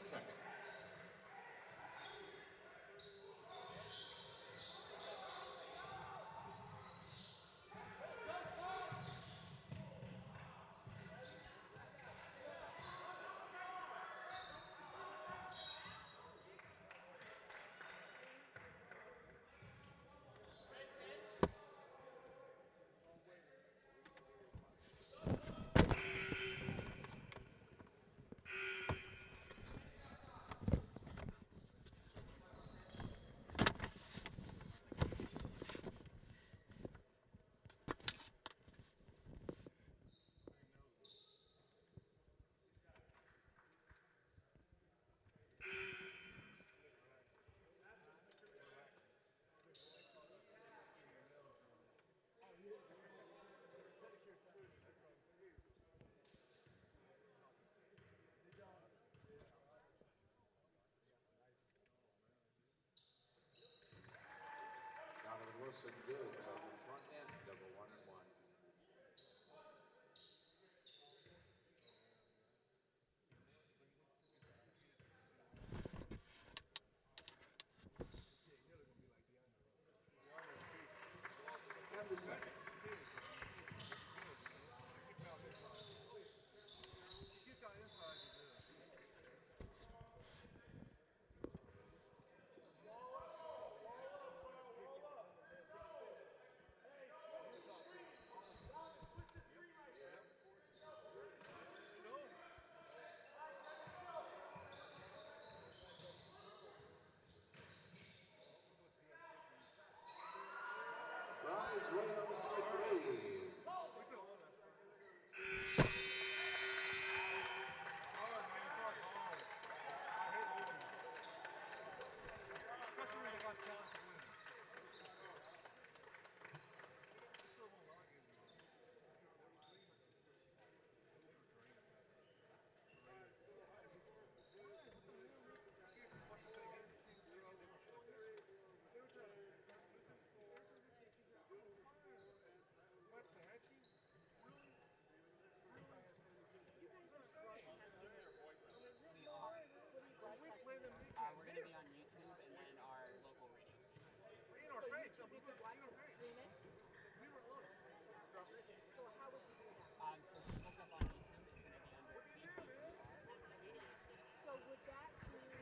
second. Wilson good on the front end, double 1 and 1. And the second. Rise, Williams for 3. We're going to be on YouTube and then our local radio. So we could watch it, stream it? So how would you do that? So just look up on YouTube. It's going to be under PGHS. So would that be...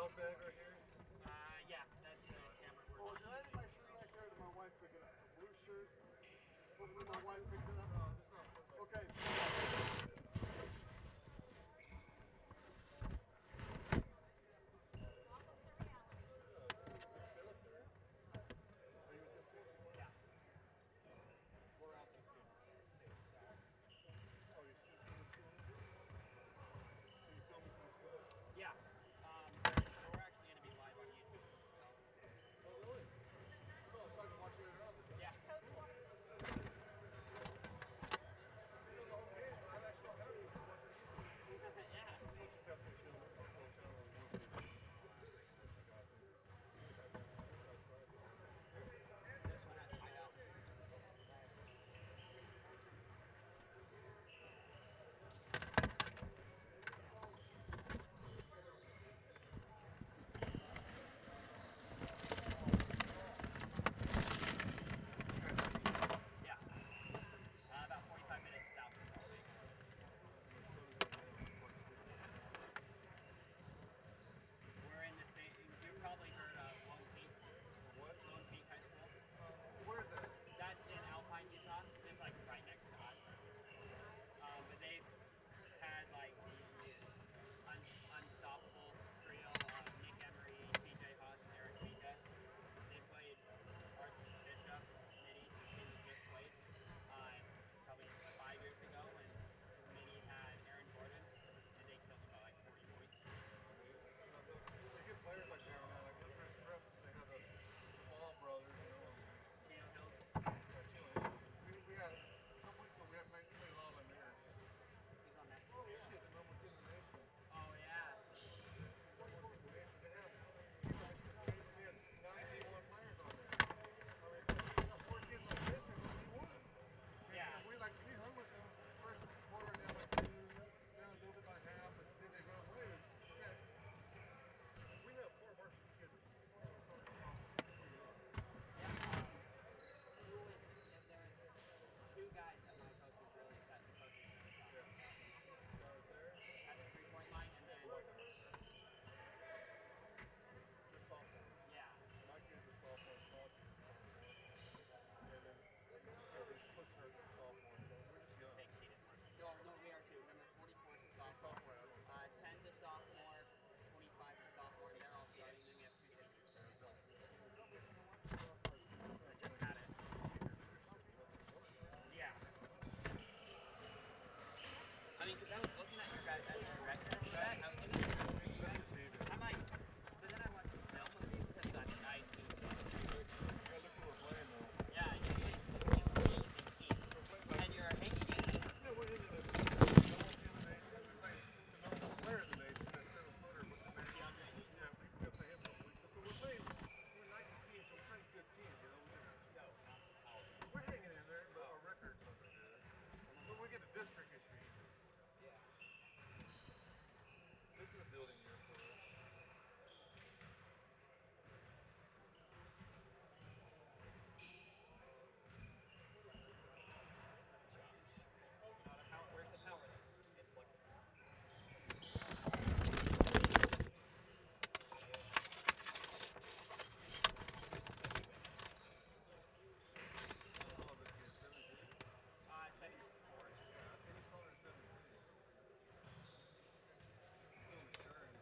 couch bag right here? Yeah, that's the camera. Oh, did I leave my shirt back there? Did my wife pick it up? A blue shirt? Hopefully my wife picked it up. Okay. Yeah. We're actually going to be live on YouTube. So. Oh, really? So I can watch it later on. Yeah. About 45 minutes south of Salt Lake. We're in the same. You've probably heard of Lone Peak. What? Lone Peak High School. Where's that? That's in Alpine, Utah. It's like right next to us. But they've had like the unstoppable trio of Nick Emery, TJ Haas, and Eric Mika. They played Archbishop, Mitty just played probably 5 years ago, and Mitty had Aaron Gordon, and they killed him by like 40 points. They get players like that now. Like Chris Script, they have the Ball brothers, you know. Chino Hills. We had, a couple weeks ago, we had played Lava Mirror. He's on that. Oh, shit, the number one team in the nation. Oh yeah. Number one team in the nation. They had 91 players on there. I mean, so you got 4 kids like this, and we won. Yeah. We hung with them first quarter down like 2, down a little bit by half, and then they run away. We have 4 varsity kids. Two guys that my coach was really excited to coach. At the 3-point line, and then The sophomores. yeah. My kids are sophomores, and then they push her as a sophomore, so we're just young. They cheated for us. No, we are too. Number 44 is a sophomore. 10 is a sophomore. 25 is a sophomore, and they're all starting. Then we have 2 seniors. I just had it. Yeah. I mean, because I was looking at your guys at your record set, I was looking at your I might, but then I watched some film of you because I mean, I do so. Yeah, look who we're playing though. Yeah, you guys are an amazing team. And you're hanging in. Yeah, we're in the number one team in the nation. We play the number one player in the nation, that 7-footer with the man. DeAndre. Yeah, we play him some weeks. So we're playing, we're 19 teams, so we're playing good teams, you know. We're hanging in there, but our record's not that good. But we get a district issue. Yeah. This is a building year for us. Where's the power though? It's plugged in. Oh, but yeah, 17. 74. Yeah, I think it's 117. Still maturing.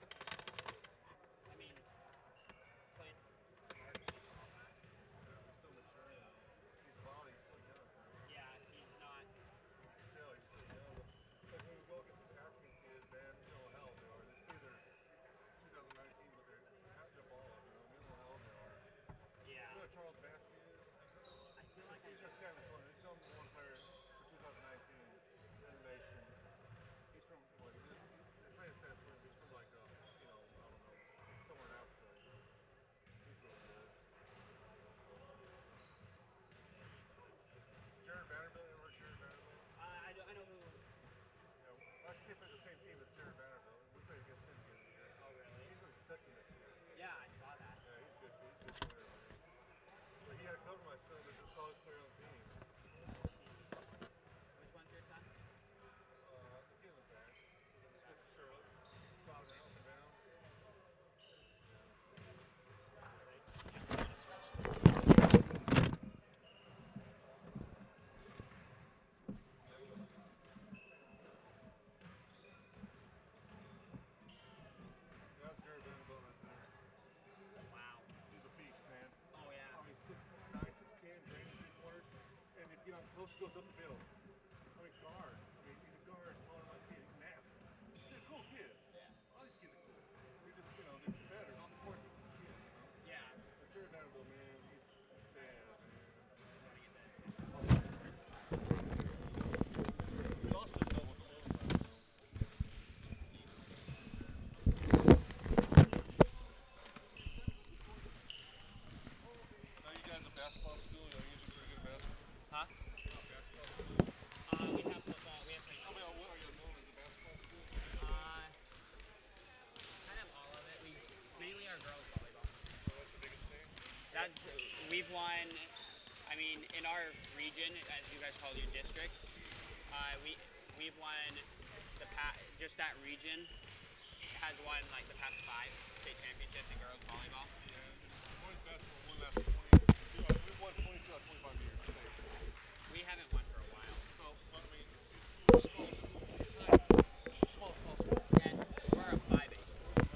Once he goes up the middle, I mean, guard. I mean, he's a guard, taller than my kid. He's nasty. He's a cool kid. Yeah. All these kids are cool. They're just, you know, they're competitors on the court. They're just kids, you know? Yeah. But Jared Vanderbilt, man, he's bad, man. We lost to double to overtime, though. Now you guys a basketball school? Are you usually pretty good at basketball? Huh? Basketball school? We have football. We have I mean, what are you known as a basketball school? kind of all of it. We mainly are girls volleyball. So that's the biggest thing? We've won. I mean, in our region, as you guys call your districts, we've won just that region has won like the past 5 state championships in girls volleyball. Yeah. Boys basketball won last 20. We've won 22 out of 25 years. We haven't won for a while. So, I mean, it's a small school. It's tiny. Small school. And we're a 5A.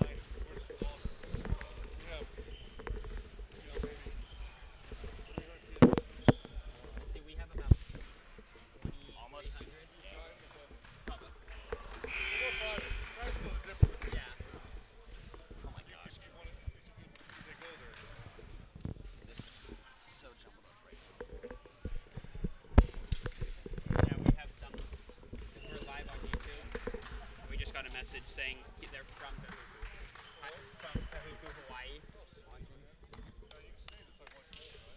Tiny. We're small. We have, you know, maybe 300 kids. Let's see, we have about 2,800. Almost. Yeah. Probably. We're private. Private schools are different. Yeah. Oh my gosh. They go there. This is so jumbled up right now. Yeah, we have some, because we're live on YouTube. We just got a message saying they're from Kahuku, Hawaii.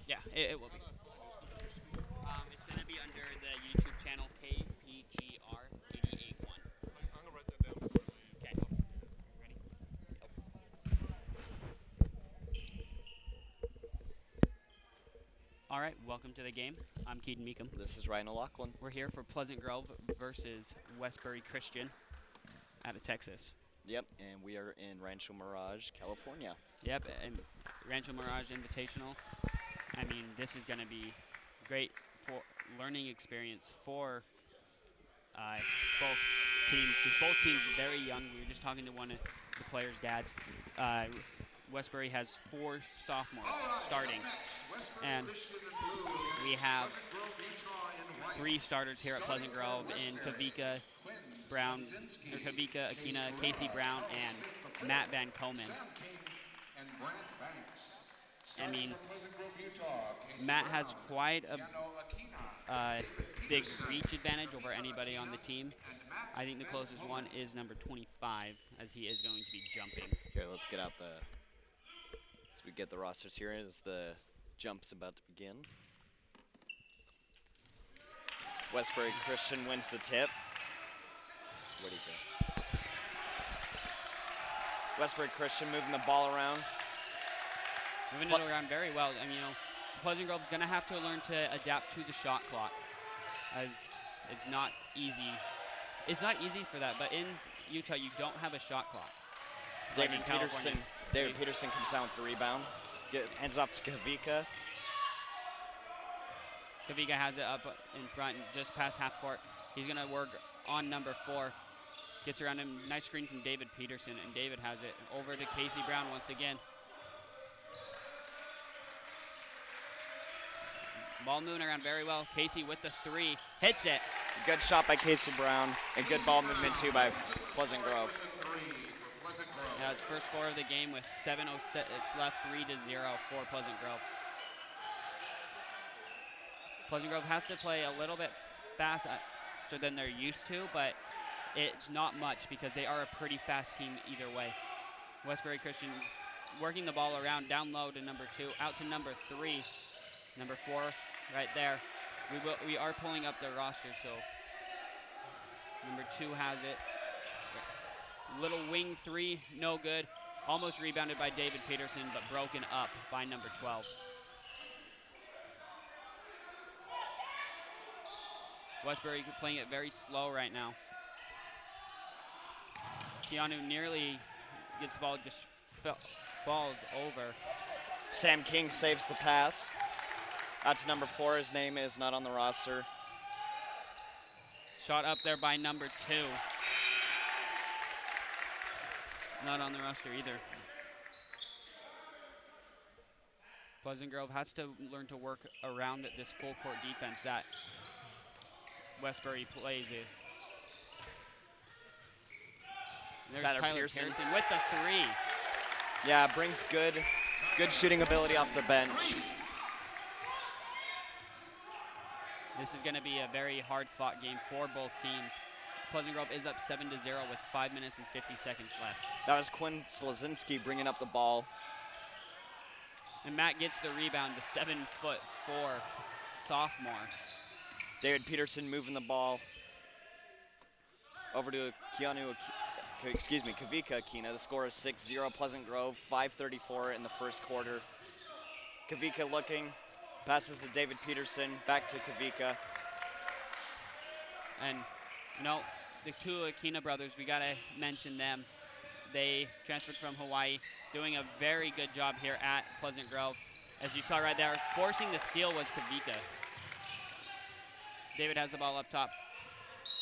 Yeah, it will be. It's going to be under the YouTube channel KPGR 881. I'm gonna write that down before I leave. Okay. Ready? All right, welcome to the game. I'm Keaton Meekum. This is Ryan O'Loughlin. We're here for Pleasant Grove versus Westbury Christian out of Texas. Yep, and we are in Rancho Mirage, California. Yep, and Rancho Mirage Invitational. I mean, this is going to be great for learning experience for both teams. 'Cause both teams are very young. We were just talking to one of the players' dads. Westbury has 4 sophomores starting, and we have 3 starters here at Pleasant Grove in Kavika Brown, or Kavika Akina, Casey Brown, and Matt Van Komen. I mean, Matt has quite a big reach advantage over anybody on the team. I think the closest one is number 25, as he is going to be jumping. Here, let's get out as we get the rosters here as the jump's about to begin. Westbury Christian wins the tip. What do you think? Westbury Christian moving the ball around. Moving it around very well. I mean, you know, Pleasant Grove's going to have to learn to adapt to the shot clock, as it's not easy. It's not easy for that, but in Utah, you don't have a shot clock. Like in California. David Peterson comes down with the rebound. Hands off to Kavika. Kavika has it up in front, just past half court. He's going to work on number 4. Gets around him. Nice screen from David Peterson, and David has it over to Casey Brown once again. Ball moving around very well. Casey with the 3. Hits it. Good shot by Casey Brown, and good ball movement too by Pleasant Grove. Yeah, it's first score of the game with 7:06 left, 3-0 for Pleasant Grove. Pleasant Grove has to play a little bit faster than they're used to, but it's not much because they are a pretty fast team either way. Westbury Christian working the ball around, down low to number 2, out to number 3, number 4 right there. We are pulling up the roster, so number 2 has it. Little wing 3, no good. Almost rebounded by David Peterson, but broken up by number 12. Westbury playing it very slow right now. Keanu nearly gets the ball, just falls over. Sam King saves the pass. Out to number 4, his name is not on the roster. Shot up there by number 2. Not on the roster either. Pleasant Grove has to learn to work around this full court defense that Westbury plays it. There's Tyler Tyler Pearson. with the 3. Yeah, brings good shooting ability off the bench. This is going to be a very hard-fought game for both teams. Pleasant Grove is up 7-0 with 5 minutes and 50 seconds left. That was Quinn Slazinski bringing up the ball. And Matt gets the rebound, the 7'4" sophomore. David Peterson moving the ball over to Kavika Akina. The score is 6-0 Pleasant Grove, 5:34 in the first quarter. Kavika looking, passes to David Peterson, back to Kavika. And, you know, the two Akina brothers, we got to mention them. They transferred from Hawaii, doing a very good job here at Pleasant Grove. As you saw right there, forcing the steal was Kavika. David has the ball up top.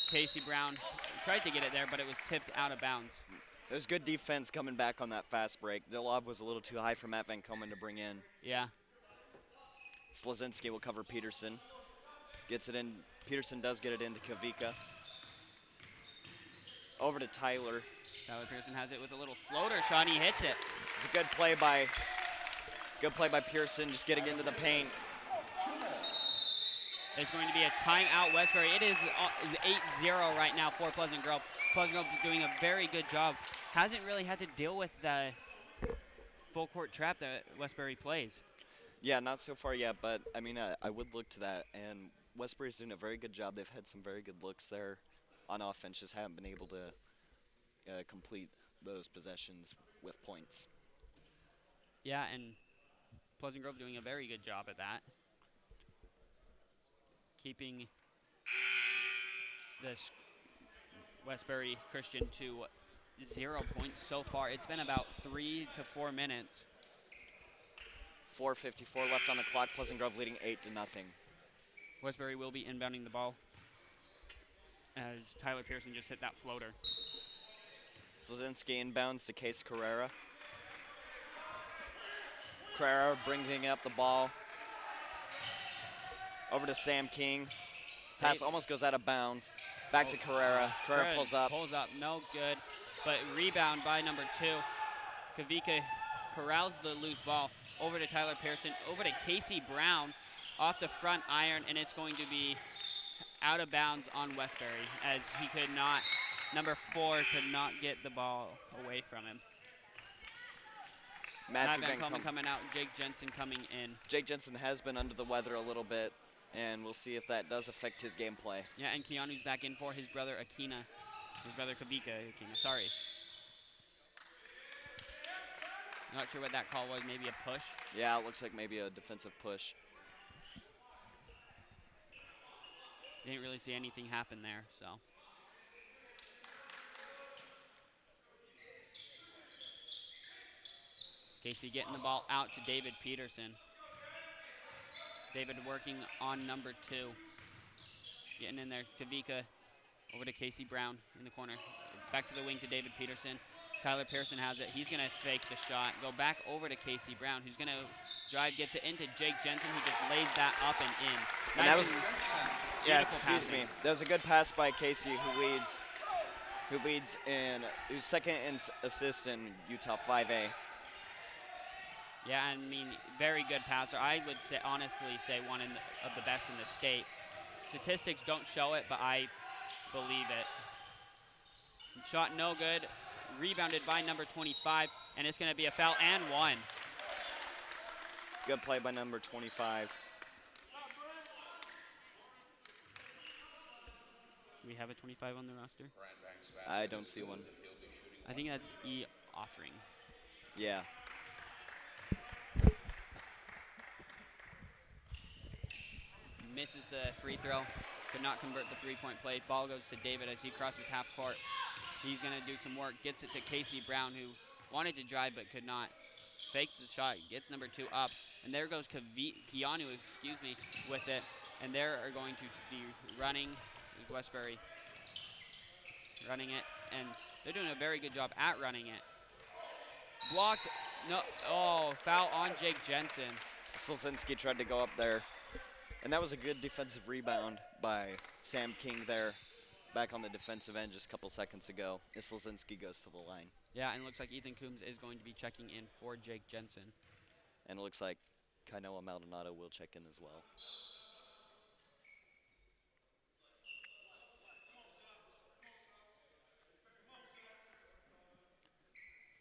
Casey Brown tried to get it there, but it was tipped out of bounds. There's good defense coming back on that fast break. The lob was a little too high for Matt Van Komen to bring in. Yeah. Slazinski will cover Peterson. Gets it in. Peterson does get it into Kavika. Over to Tyler. Tyler Pearson has it with a little floater shot, and he hits it. It's a good play by Pearson, just getting into the paint. It's going to be a timeout, Westbury. It is 8-0 right now for Pleasant Grove. Pleasant Grove is doing a very good job. Hasn't really had to deal with the full court trap that Westbury plays. Yeah, not so far yet, but I mean, I would look to that. And Westbury's doing a very good job. They've had some very good looks there on offense, just haven't been able to complete those possessions with points. Yeah, and Pleasant Grove doing a very good job at that. Keeping this Westbury Christian to 0 points so far. It's been about 3 to 4 minutes. 4:54 left on the clock. Pleasant Grove leading 8-0. Westbury will be inbounding the ball as Tyler Pearson just hit that floater. Slazinski inbounds to Case Carrera. Carrera bringing up the ball. Over to Sam King. Pass almost goes out of bounds. Back to Carrera. Carrera pulls up. Pulls up, no good. But rebound by number 2. Kavika corrals the loose ball. Over to Tyler Pearson. Over to Casey Brown off the front iron, and it's going to be out of bounds on Westbury as he could not, number 4 could not get the ball away from him. Matt Van Komen coming out, Jake Jensen coming in. Jake Jensen has been under the weather a little bit, and we'll see if that does affect his gameplay. Yeah, and Keanu's back in for his brother Akina. His brother Kavika Akina, sorry. Not sure what that call was, maybe a push? Yeah, it looks like maybe a defensive push. Didn't really see anything happen there, so. Casey getting the ball out to David Peterson. David working on number 2. Getting in there, Kavika over to Casey Brown in the corner. Back to the wing to David Peterson. Tyler Pearson has it. He's going to fake the shot. Go back over to Casey Brown, who's going to drive, gets it into Jake Jensen, who just lays that up and in. And that was, yeah, beautiful excuse me. That was a good pass by Casey, who's second in assists in Utah 5A. Yeah, I mean, very good passer. I would say, honestly say one of the best in the state. Statistics don't show it, but I believe it. Shot no good. Rebounded by number 25, and it's going to be a foul and 1. Good play by number 25. Do we have a 25 on the roster? I don't see one. I think that's E. Offering. Yeah. Misses the free throw. Could not convert the three-point play. Ball goes to David as he crosses half court. He's going to do some work. Gets it to Casey Brown, who wanted to drive but could not. Fakes the shot. Gets number 2 up. And there goes Keanu, with it. And they are going to be running. Westbury running it. And they're doing a very good job at running it. Blocked. No. Oh, foul on Jake Jensen. Slazinski tried to go up there And that was a good defensive rebound by Sam King there, back on the defensive end just a couple seconds ago. Slazinski goes to the line. Yeah, and it looks like Ethan Coombs is going to be checking in for Jake Jensen. And it looks like Kainoa Maldonado will check in as well.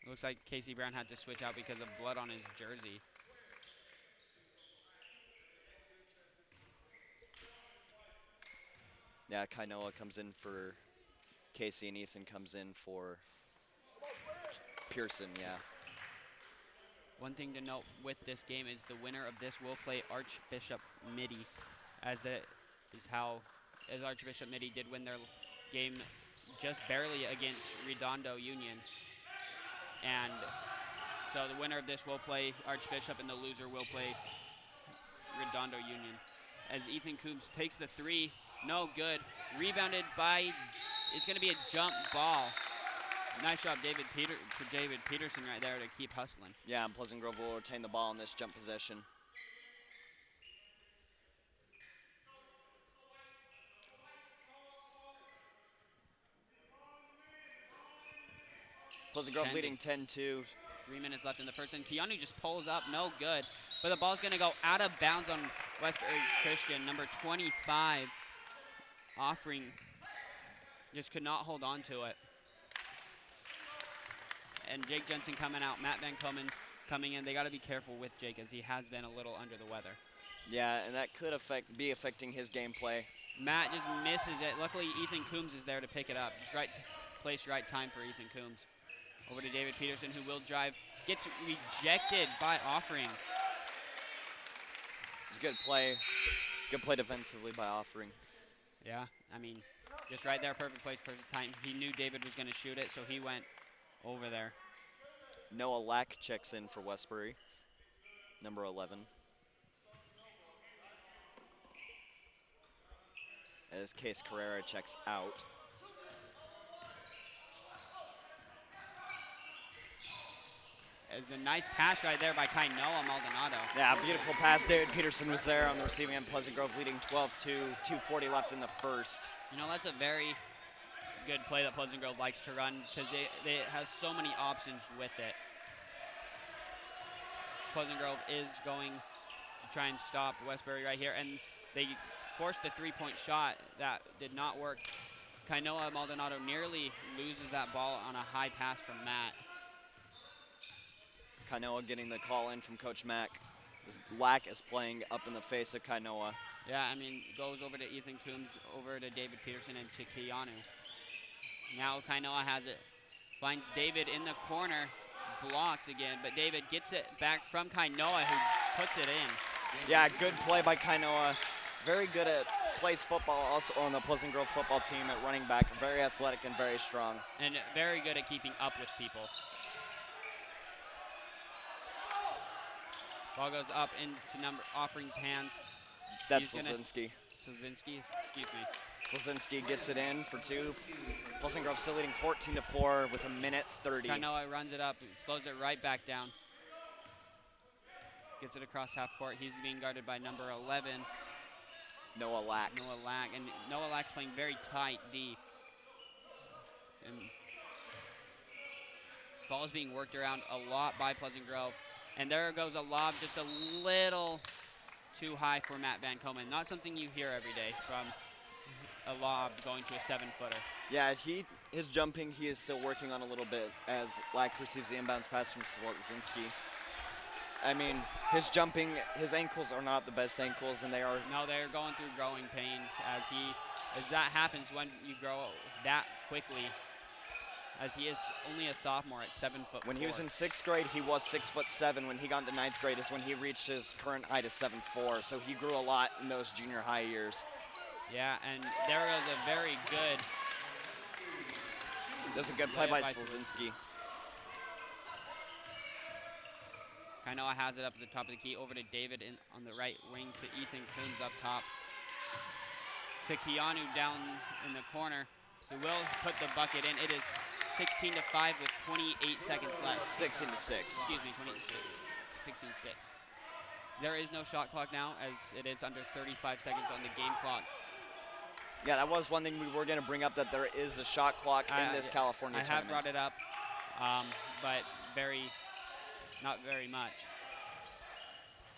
It looks like Casey Brown had to switch out because of blood on his jersey. Yeah, Kainoa comes in for Casey and Ethan comes in for Pearson, yeah. One thing to note with this game is the winner of this will play Archbishop Mitty, as Archbishop Mitty did win their game just barely against Redondo Union. And so the winner of this will play Archbishop and the loser will play Redondo Union. As Ethan Coombs takes the three, no good. Rebounded by, it's going to be a jump ball. Nice job, David Peterson right there to keep hustling. Yeah, and Pleasant Grove will retain the ball in this jump possession. Pleasant Grove leading 10-2. 3 minutes left in the first, and Keanu just pulls up, no good. But the ball's going to go out of bounds on Westbury Christian. Number 25, Offering, just could not hold on to it. And Jake Jensen coming out, Matt Van Komen coming in. They got to be careful with Jake as he has been a little under the weather. Yeah, and that could be affecting his gameplay. Matt just misses it. Luckily, Ethan Coombs is there to pick it up. Just right place, right time for Ethan Coombs. Over to David Peterson, who will drive. Gets rejected by Offering. It's a good play. Good play defensively by Offering. Yeah, I mean, just right there, perfect place, perfect time. He knew David was going to shoot it, so he went over there. Noah Lack checks in for Westbury, number 11. As Case Carrera checks out. It's a nice pass right there by Kainoa Maldonado. Yeah, beautiful pass. David Peterson was there on the receiving end. Pleasant Grove leading 12-2, 2:40 left in the first. You know, that's a very good play that Pleasant Grove likes to run because it has so many options with it. Pleasant Grove is going to try and stop Westbury right here, and they forced the three-point shot. That did not work. Kainoa Maldonado nearly loses that ball on a high pass from Matt. Kainoa getting the call in from Coach Mack. Lack is playing up in the face of Kainoa. Yeah, I mean, goes over to Ethan Coombs, over to David Peterson, and to Keanu. Now Kainoa has it. Finds David in the corner, blocked again, but David gets it back from Kainoa, who puts it in. Yeah, good play by Kainoa. Very good at plays football, also on the Pleasant Grove football team at running back. Very athletic and very strong. And very good at keeping up with people. Ball goes up into Offering's hands. That's Slazinski. Slazinski, excuse me. Slazinski gets it in for two. Pleasant Grove still leading 14-4 with 1:30. Kainoa runs it up, slows it right back down. Gets it across half court. He's being guarded by number 11. Noah Lack. Noah Lack. And Noah Lack's playing very tight D. And ball is being worked around a lot by Pleasant Grove. And there goes a lob just a little too high for Matt Van Komen. Not something you hear every day from a lob going to a 7-footer. Yeah, his jumping, he is still working on a little bit as Lack receives the inbounds pass from Slazinski. I mean, his jumping, his ankles are not the best ankles, and they are... No, they're going through growing pains as that happens when you grow that quickly, as he is only a sophomore at 7'4". When he was in 6th grade, he was 6'7". When he got into 9th grade is when he reached his current height of 7'4". So he grew a lot in those junior high years. Yeah, and there was a very good... There's a good play by Slazinski. Kainoa has it up at the top of the key, over to David on the right wing, to Ethan Coombs up top. To Keanu down in the corner, who will put the bucket in. It is 16-5 with 28 seconds left. 16-6. Excuse me, 16-6. There is no shot clock now, as it is under 35 seconds on the game clock. Yeah, that was one thing we were going to bring up, that there is a shot clock in this California I have tournament. brought it up, but not very much.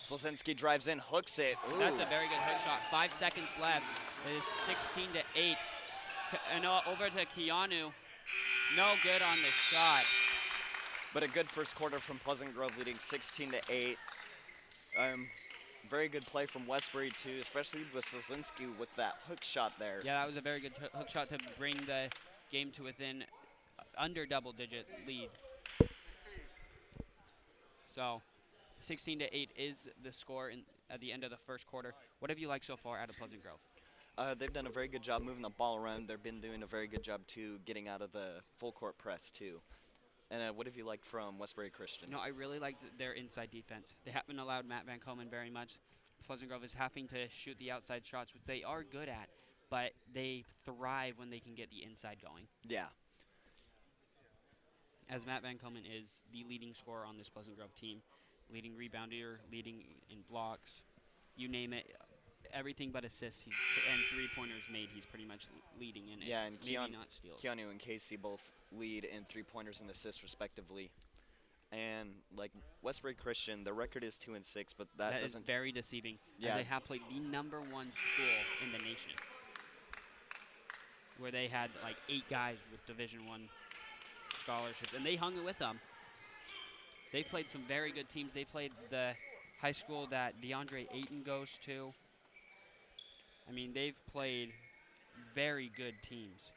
Slazinski drives in, hooks it. Ooh. That's a very good hook shot. 5 seconds left. It's 16-8. And over to Keanu. No good on the shot. But a good first quarter from Pleasant Grove, leading 16-8. Very good play from Westbury too, especially with Slazinski with that hook shot there. Yeah, that was a very good hook shot to bring the game to within under double-digit lead. So 16-8 is the score at the end of the first quarter. What have you liked so far out of Pleasant Grove? They've done a very good job moving the ball around. They've been doing a very good job too, getting out of the full court press too. And what have you liked from Westbury Christian? No, I really like their inside defense. They haven't allowed Matt Van Komen very much. Pleasant Grove is having to shoot the outside shots, which they are good at, but they thrive when they can get the inside going. Yeah. As Matt Van Komen is the leading scorer on this Pleasant Grove team, leading rebounder, leading in blocks, you name it. Everything but assists and three-pointers made, he's pretty much leading in it. Yeah, and not steals. Keanu and Casey both lead in three-pointers and assists respectively. And like Westbury Christian, their record is 2-6, but that is doesn't. very deceiving. Yeah. As they have played the #1 school in the nation, where they had like 8 guys with Division I scholarships, and they hung it with them. They played some very good teams. They played the high school that DeAndre Ayton goes to. I mean, they've played very good teams.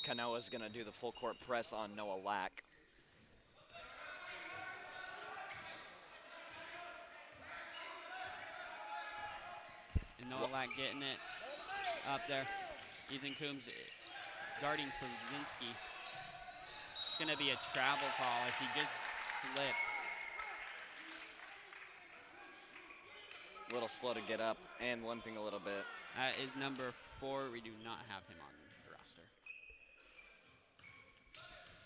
Kanoa's going to do the full court press on Noah Lack. And Noah Lack getting it up there. Ethan Coombs guarding Slazinski. It's going to be a travel call as he just slipped. A little slow to get up and limping a little bit. That is number 4. We do not have him on the roster.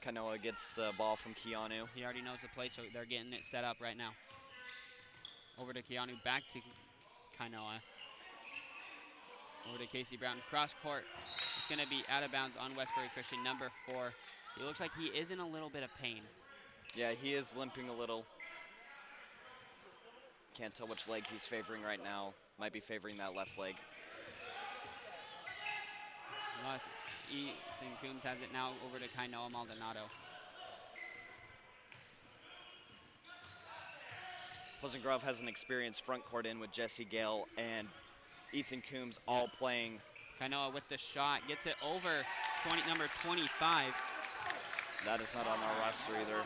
Kanoa gets the ball from Keanu. He already knows the play, so they're getting it set up right now. Over to Keanu, back to Kanoa. Over to Casey Brown, cross court. It's going to be out of bounds on Westbury Christian, number 4. He looks like he is in a little bit of pain. Yeah, he is limping a little. Can't tell which leg he's favoring right now. Might be favoring that left leg. Ethan Coombs has it now over to Kainoa Maldonado. Pleasant Grove has an experienced front court in with Jesse Gale and Ethan Coombs all playing. Kainoa with the shot, gets it over number 25. That is not on our roster either.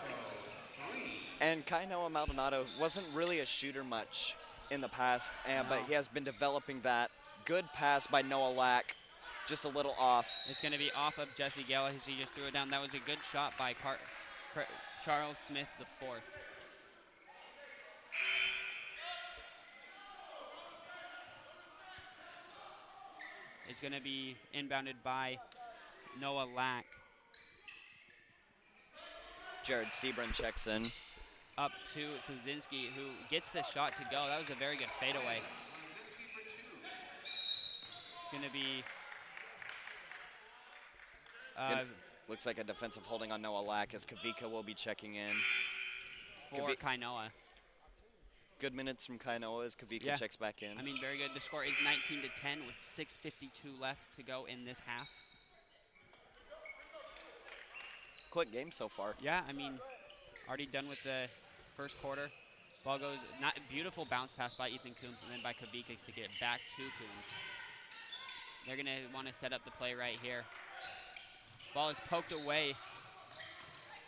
And Kainoa Maldonado wasn't really a shooter much in the past, but he has been developing that. Good pass by Noah Lack, just a little off. It's going to be off of Jesse Gale as he just threw it down. That was a good shot by Charles Smith IV. It's going to be inbounded by Noah Lack. Jared Sebron checks in. Up to Slazinski, who gets the shot to go. That was a very good fadeaway. It's going to be... looks like a defensive holding on Noah Lack as Kavika will be checking in. For Kainoa. Good minutes from Kainoa as Kavika checks back in. I mean, very good. The score is 19-10 with 6:52 left to go in this half. Quick game so far. Yeah, I mean, already done with the first quarter. Ball goes, beautiful bounce pass by Ethan Coombs and then by Kavika to get it back to Coombs. They're going to want to set up the play right here. Ball is poked away,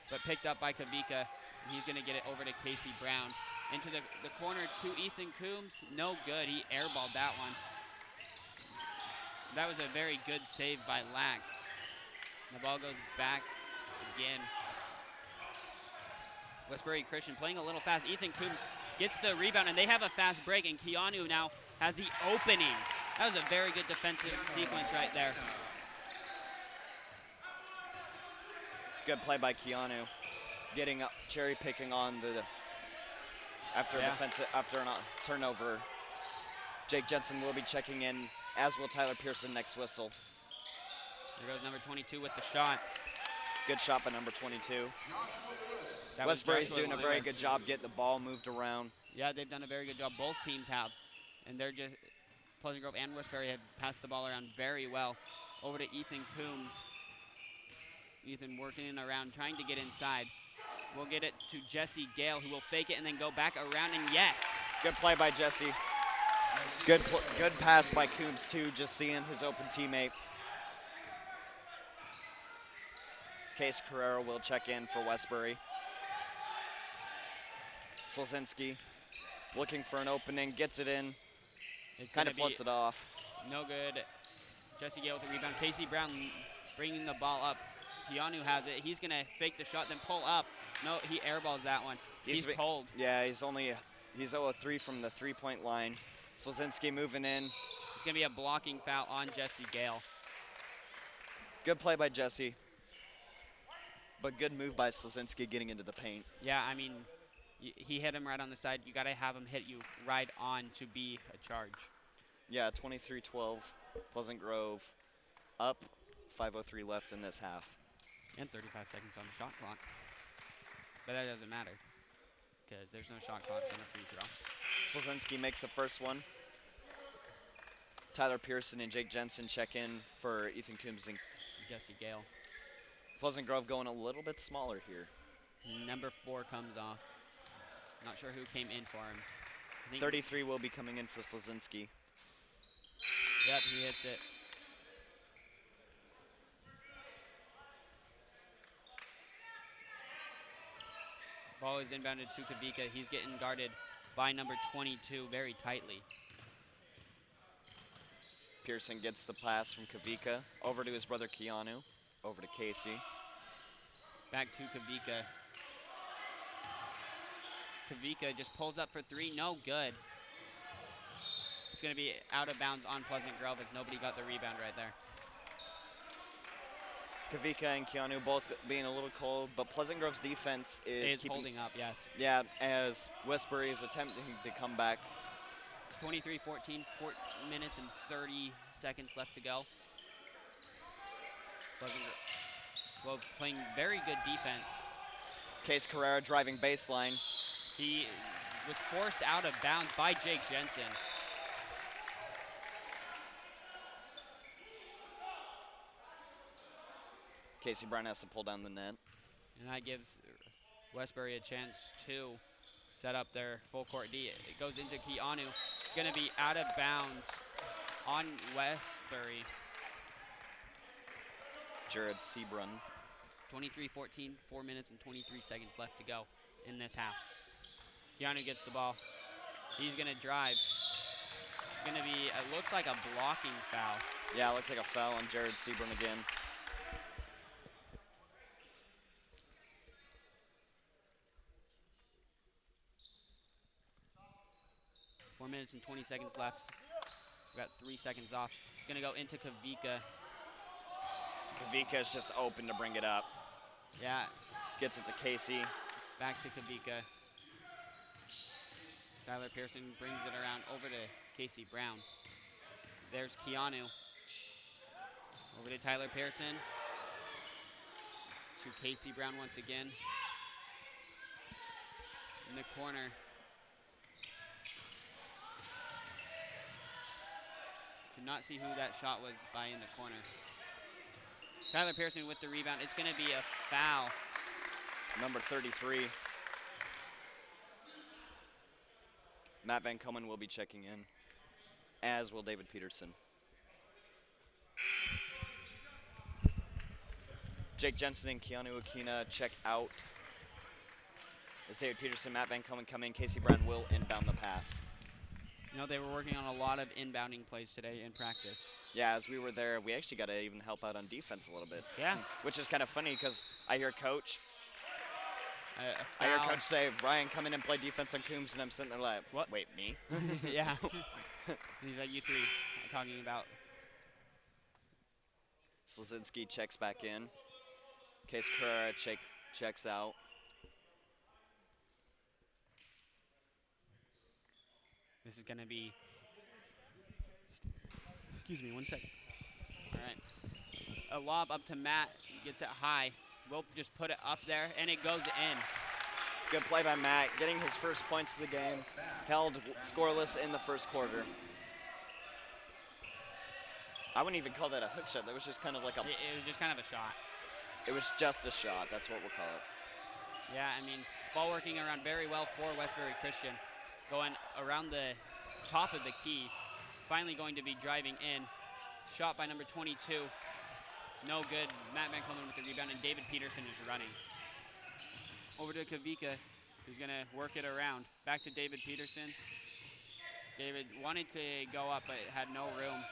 but picked up by Kavika. And he's going to get it over to Casey Brown. Into the corner to Ethan Coombs. No good. He airballed that one. That was a very good save by Lack. The ball goes back again. Westbury Christian playing a little fast. Ethan Coombs gets the rebound, and they have a fast break, and Keanu now has the opening. That was a very good defensive sequence right there. Good play by Keanu. Getting up, cherry picking on after Yeah. after a turnover. Jake Jensen will be checking in, as will Tyler Pearson next whistle. There goes number 22 with the shot. Good shot by number 22. That was Westbury's Joshua doing a very Lewis. good job getting the ball moved around. Yeah, they've done a very good job. Both teams have. And they're just, Pleasant Grove and Westbury have passed the ball around very well. Over to Ethan Coombs. Ethan working around, trying to get inside. We'll get it to Jesse Gale, who will fake it and then go back around, and yes. Good play by Jesse. Good pass by Coombs, too, just seeing his open teammate. Case Carrera will check in for Westbury. Slazinski looking for an opening, gets it in, It's kind gonna of flips be it off. no good. Jesse Gale with the rebound. Casey Brown bringing the ball up. Keanu has it. He's going to fake the shot, then pull up. No, he airballs that one. He's pulled. Yeah, he's 0-3 from the three-point line. Slazinski moving in. It's going to be a blocking foul on Jesse Gale. Good play by Jesse. But good move by Slazinski getting into the paint. Yeah, I mean, he hit him right on the side. You got to have him hit you right on to be a charge. Yeah, 23-12, Pleasant Grove up, 5:03 left in this half. And 35 seconds on the shot clock. But that doesn't matter because there's no shot clock on a free throw. Slazinski makes the first one. Tyler Pearson and Jake Jensen check in for Ethan Coombs and Jesse Gale. Pleasant Grove going a little bit smaller here. Number 4 comes off. Not sure who came in for him. I think 33 will be coming in for Slazinski. Yep, he hits it. Ball is inbounded to Kavika. He's getting guarded by number 22 very tightly. Pearson gets the pass from Kavika over to his brother Keanu, over to Casey. Back to Kavika. Kavika just pulls up for 3, no good. It's going to be out of bounds on Pleasant Grove as nobody got the rebound right there. Kavika and Keanu both being a little cold, but Pleasant Grove's defense is holding up, yes. Yeah, as Westbury is attempting to come back. 23-14, 4 minutes and 30 seconds left to go. Pleasant Grove playing very good defense. Case Carrera driving baseline. He was forced out of bounds by Jake Jensen. Casey Brown has to pull down the net. And that gives Westbury a chance to set up their full court D. It goes into Keanu. It's going to be out of bounds on Westbury. Jared Seabrun. 23-14, 4 minutes and 23 seconds left to go in this half. Keanu gets the ball. He's going to drive. It's going to be, it looks like a blocking foul. Yeah, it looks like a foul on Jared Seabrun again. Four minutes and 20 seconds left. We've got 3 seconds off. It's going to go into Kavika. Kavika's just open to bring it up. Yeah, Gets it to Casey. back to Kavika. Tyler Pearson brings it around over to Casey Brown. There's Keanu. Over to Tyler Pearson. To Casey Brown once again. In the corner. Could not see who that shot was by in the corner. Tyler Pearson with the rebound. It's going to be a foul. Number 33. Matt Van Komen will be checking in, as will David Peterson. Jake Jensen and Keanu Aquina check out. As David Peterson, Matt Van Komen come in, Casey Brown will inbound the pass. You know, they were working on a lot of inbounding plays today in practice. Yeah, as we were there, we actually got to even help out on defense a little bit. Yeah. Which is kind of funny because I hear Coach A I hear foul. Coach say, Ryan, come in and play defense on Coombs, and I'm sitting there like, What? Wait, me? Yeah. And he's like, you three talking about. Slazinski checks back in. Case Carrera checks out. This is going to be, excuse me, 1 second. All right. A lob up to Matt, gets it high. Will just put it up there, and it goes in. Good play by Matt, getting his first points of the game. Held scoreless in the first quarter. I wouldn't even call that a hook shot. That was just kind of like a... It was just kind of a shot. It was just a shot. That's what we'll call it. Yeah, I mean, ball working around very well for Westbury Christian. Going around the top of the key. Finally going to be driving in. Shot by number 22. No good. Matt Van Coleman with the rebound, and David Peterson is running. Over to Kavika, who's going to work it around. Back to David Peterson. David wanted to go up, but had no room.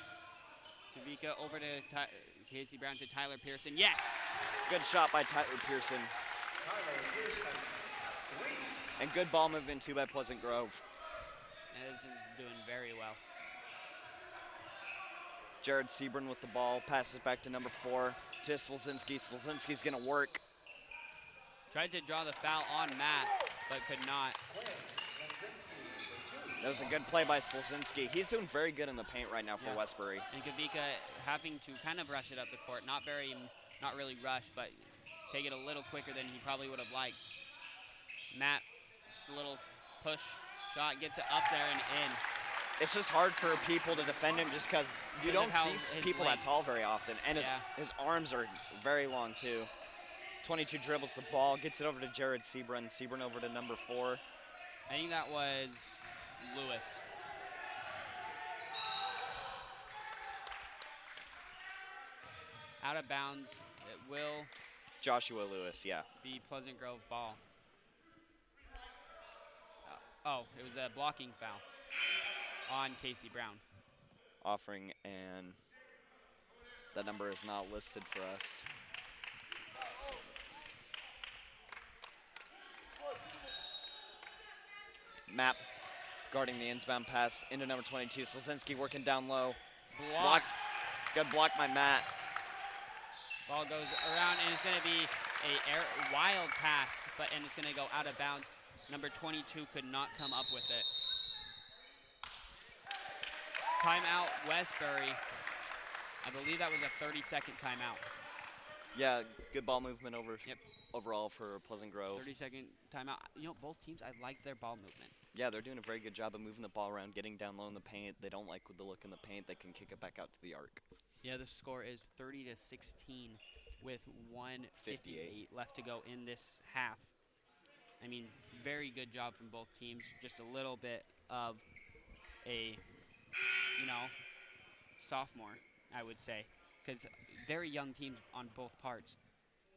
Kavika over to Casey Brown to Tyler Pearson. Yes! Good shot by Tyler Pearson. And good ball movement, too, by Pleasant Grove. And this is doing very well. Jared Sebring with the ball, passes back to number 4, to Slazinski. Slazinski's going to work. Tried to draw the foul on Matt, but could not. That was a good play by Slazinski. He's doing very good in the paint right now for Westbury. And Kavika having to kind of rush it up the court. Not really rush, but take it a little quicker than he probably would have liked. Matt, just a little push shot, gets it up there and in. It's just hard for people to defend him just because you don't see people that tall very often. And his arms are very long, too. 22 dribbles the ball, gets it over to Jared Sebring. Sebring over to number 4. I think that was Lewis. Out of bounds, it will Joshua Lewis, yeah. be Pleasant Grove ball. It was a blocking foul on Casey Brown. Offering, and that number is not listed for us. Map guarding the inbound pass into number 22. Slazinski working down low. Blocked. Good block by Matt. Ball goes around, and it's going to be a wild pass, and it's going to go out of bounds. Number 22 could not come up with it. Timeout, Westbury. I believe that was a 30-second timeout. Yeah, good ball movement overall for Pleasant Grove. 30-second timeout. You know, both teams, I like their ball movement. Yeah, they're doing a very good job of moving the ball around, getting down low in the paint. They don't like the look in the paint. They can kick it back out to the arc. Yeah, the score is 30-16 with 1:58 left to go in this half. I mean, very good job from both teams. Just a little bit of a, sophomore, I would say, because very young teams on both parts.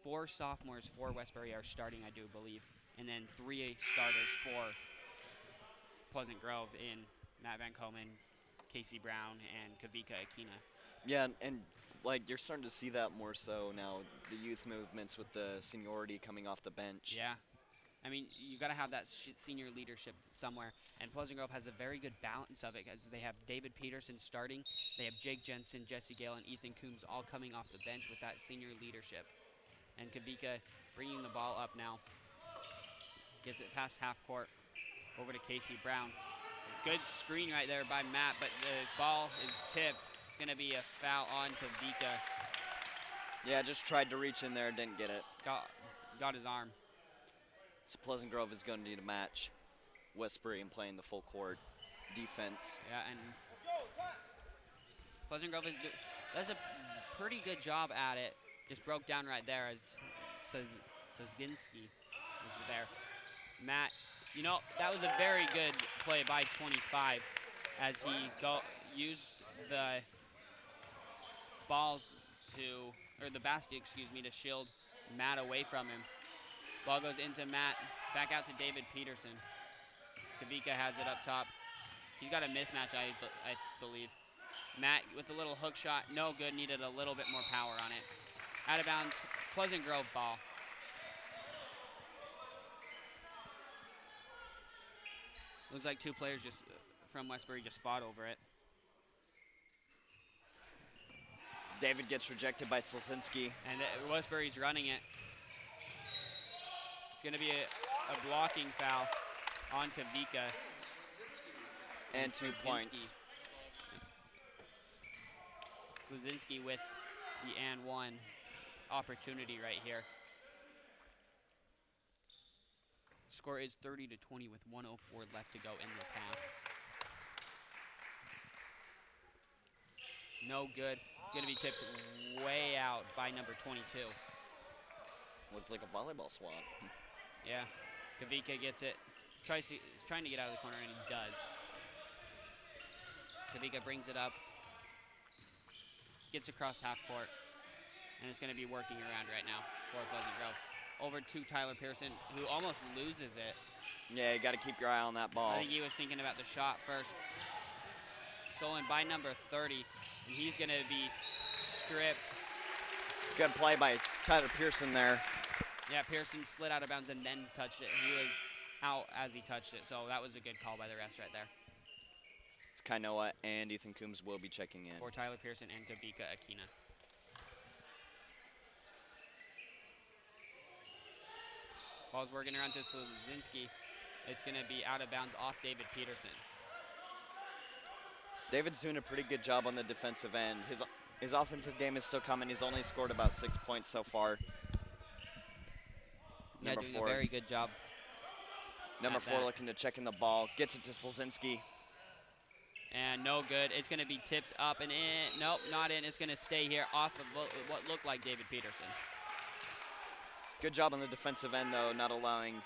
4 sophomores for Westbury are starting, I do believe, and then 3 starters for Pleasant Grove in Matt Van Coleman, Casey Brown, and Kavika Akina. Yeah, and like you're starting to see that more so now, the youth movements with the seniority coming off the bench. Yeah. I mean, you got to have that senior leadership somewhere, and Pleasant Grove has a very good balance of it, as they have David Peterson starting, they have Jake Jensen, Jesse Gale, and Ethan Coombs all coming off the bench with that senior leadership. And Kavika bringing the ball up now, gets it past half court, over to Casey Brown. Good screen right there by Matt, but the ball is tipped. It's going to be a foul on Kavika. Yeah, just tried to reach in there, didn't get it. Got his arm. So Pleasant Grove is going to need a match Westbury and playing the full court defense. Yeah, and Pleasant Grove does a pretty good job at it. Just broke down right there as Slazinski was there. Matt, that was a very good play by 25 as he used the basket, to shield Matt away from him. Ball goes into Matt, back out to David Peterson. Kavika has it up top. He's got a mismatch, I believe. Matt with a little hook shot, no good, needed a little bit more power on it. Out of bounds, Pleasant Grove ball. Looks like 2 players from Westbury just fought over it. David gets rejected by Slazinski. And Westbury's running it. It's going to be a blocking foul on Kavika. And 2 points. Slazinski with the and one opportunity right here. Score is 30-20 with 1:04 left to go in this half. No good. Going to be tipped way out by number 22. Looked like a volleyball swat. Yeah. Kavika gets it. Trying to get out of the corner, and he does. Kavika brings it up. Gets across half court. And it's going to be working around right now for Pleasant Grove. Over to Tyler Pearson, who almost loses it. Yeah, you got to keep your eye on that ball. I think he was thinking about the shot first. Stolen by number 30, and he's going to be stripped. Good play by Tyler Pearson there. Yeah, Pearson slid out of bounds and then touched it. He was out as he touched it, so that was a good call by the refs right there. It's Kainoa and Ethan Coombs will be checking in. For Tyler Pearson and Kavika Akina. Ball's working around to Slazinski. It's going to be out of bounds off David Peterson. David's doing a pretty good job on the defensive end. His offensive game is still coming. He's only scored about 6 points so far. Yeah, doing a very good job. Number 4 looking to check in the ball. Gets it to Slazinski. And no good. It's going to be tipped up and in. Nope, not in. It's going to stay here off of what looked like David Peterson. Good job on the defensive end, though, not allowing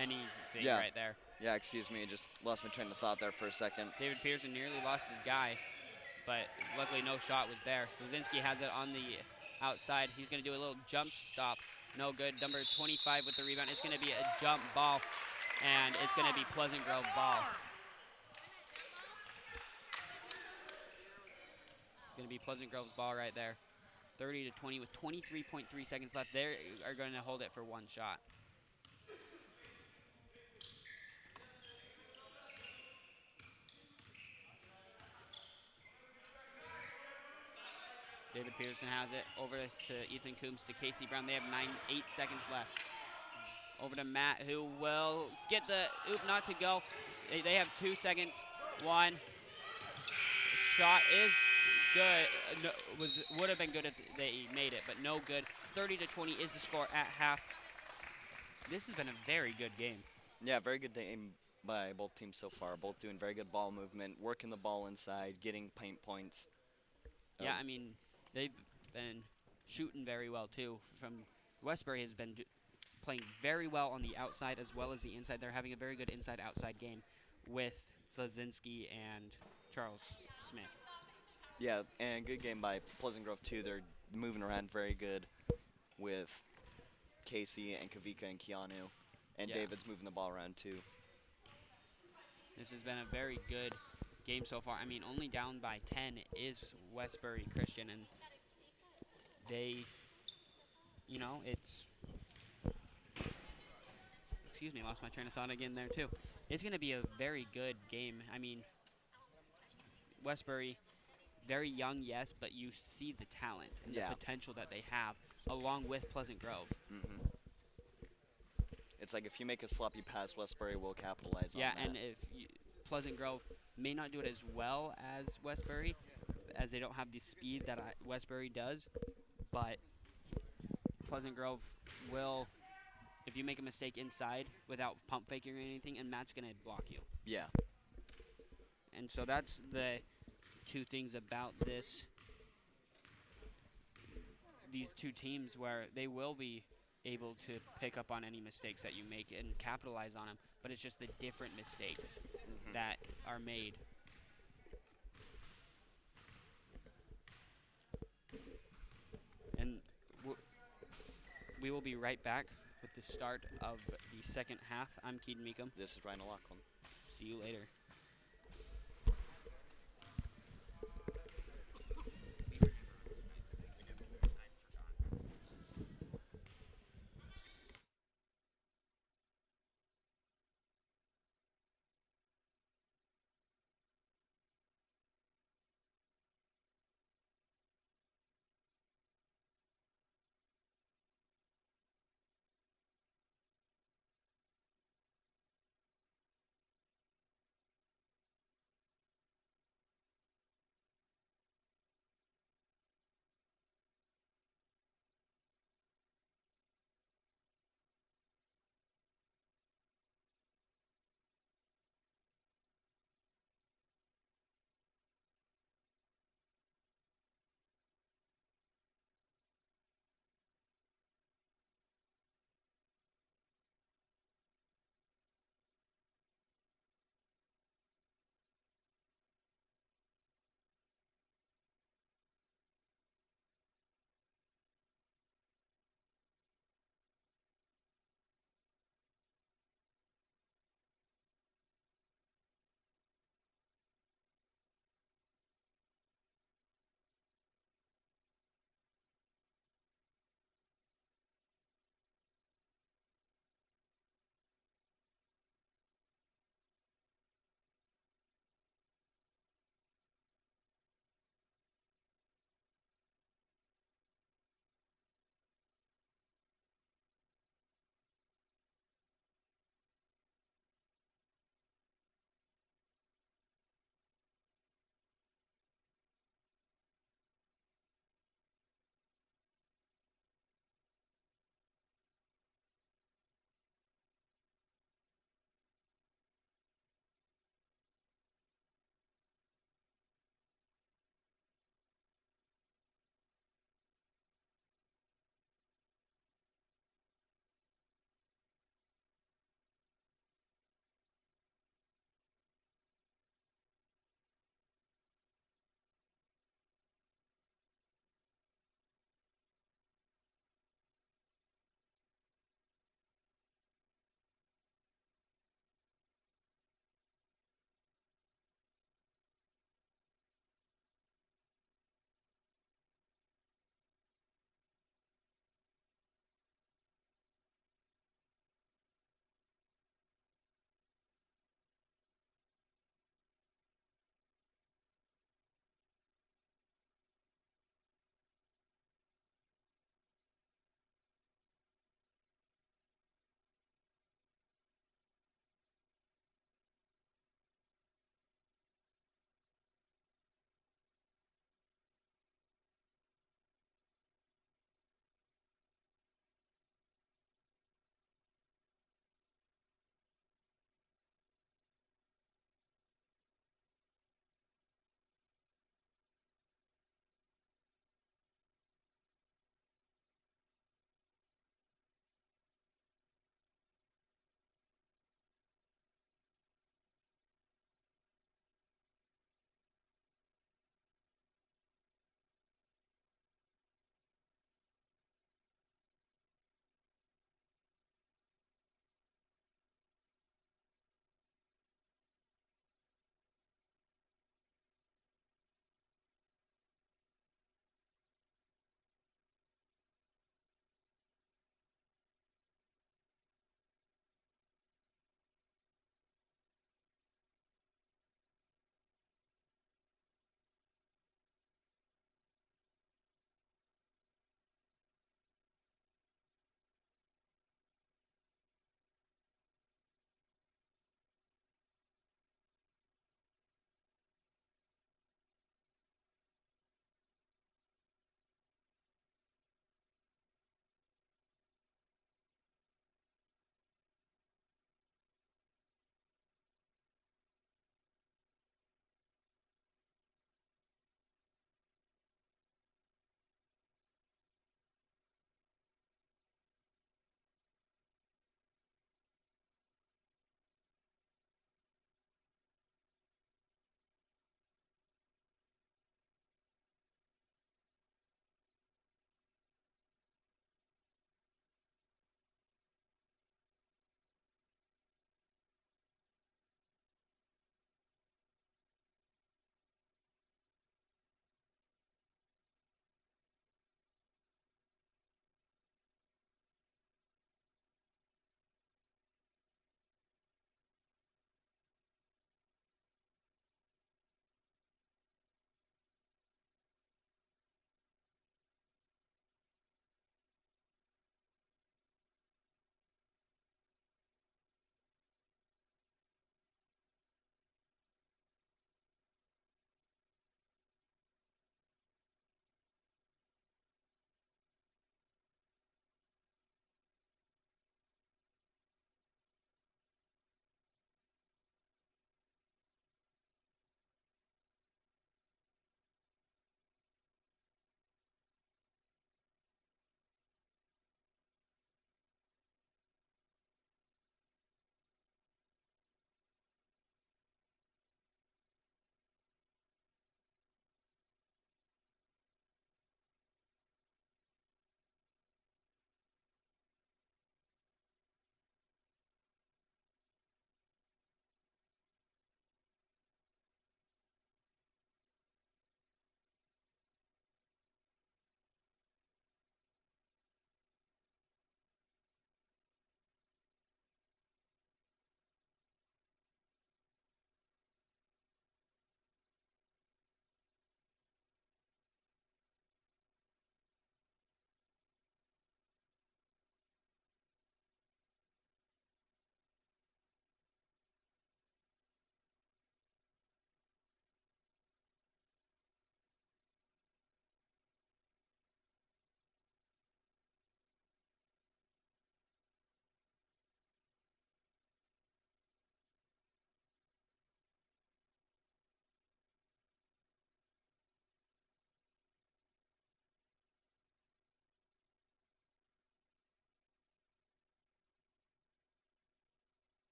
anything right there. Yeah, excuse me. Just lost my train of thought there for a second. David Pearson nearly lost his guy, but luckily no shot was there. Slazinski has it on the outside. He's going to do a little jump stop. No good. Number 25 with the rebound. It's going to be a jump ball, and it's going to be Pleasant Grove ball. Going to be Pleasant Grove's ball right there. 30-20 with 23.3 seconds left. They are going to hold it for one shot. David Peterson has it over to Ethan Coombs to Casey Brown. They have 8 seconds left. Over to Matt, who will get the oop, not to go. They have 2 seconds. One shot is good. No, would have been good if they made it, but no good. 30-20 is the score at half. This has been a very good game. Yeah, very good game by both teams so far. Both doing very good ball movement, working the ball inside, getting paint points. Yeah, I mean, they've been shooting very well, too. Westbury has been playing very well on the outside as well as the inside. They're having a very good inside-outside game with Slazinski and Charles Smith. Yeah, and good game by Pleasant Grove, too. They're moving around very good with Casey and Kavika and Keanu. And David's moving the ball around, too. This has been a very good game so far. I mean, only down by 10 is Westbury Christian, and they, you know, it's, excuse me, lost my train of thought again there too. It's going to be a very good game. I mean, Westbury, very young, yes, but you see the talent and the potential that they have, along with Pleasant Grove. Mm-hmm. It's like if you make a sloppy pass, Westbury will capitalize on that. Yeah, and if Pleasant Grove may not do it as well as Westbury, as they don't have the speed that Westbury does, but Pleasant Grove will, if you make a mistake inside without pump faking or anything, and Matt's going to block you. Yeah. And so that's the two things about these two teams, where they will be able to pick up on any mistakes that you make and capitalize on them, but it's just the different mistakes that are made. And we will be right back with the start of the second half. I'm Keaton Meekum. This is Ryan O'Loughlin. See you later.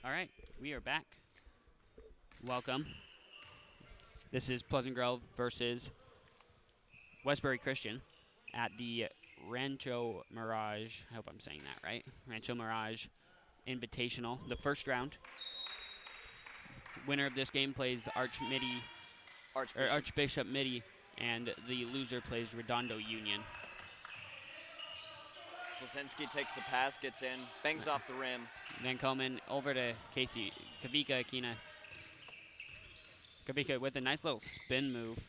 All right, we are back. Welcome. This is Pleasant Grove versus Westbury Christian at the Rancho Mirage. I hope I'm saying that right. Rancho Mirage Invitational, the first round. Winner of this game plays Archbishop Midi, and the loser plays Redondo Union. Slazinski takes the pass, gets in, bangs off the rim. Van Komen over to Casey. Kavika Akina. Kavika with a nice little spin move.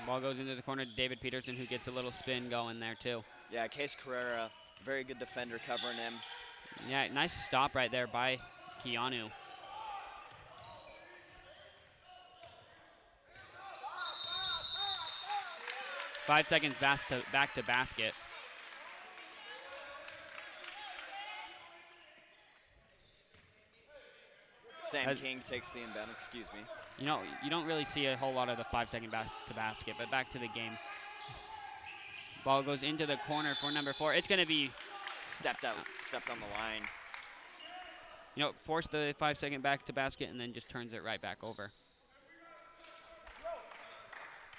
Ball goes into the corner to David Peterson, who gets a little spin going there too. Yeah, Case Carrera, very good defender covering him. Yeah, nice stop right there by Keanu. Five seconds back to basket. Sam King takes the inbound, excuse me. You know, you don't really see a whole lot of the 5 second back to basket, but back to the game. Ball goes into the corner for number 4. It's going to be stepped on the line. You know, force the 5 second back to basket and then just turns it right back over.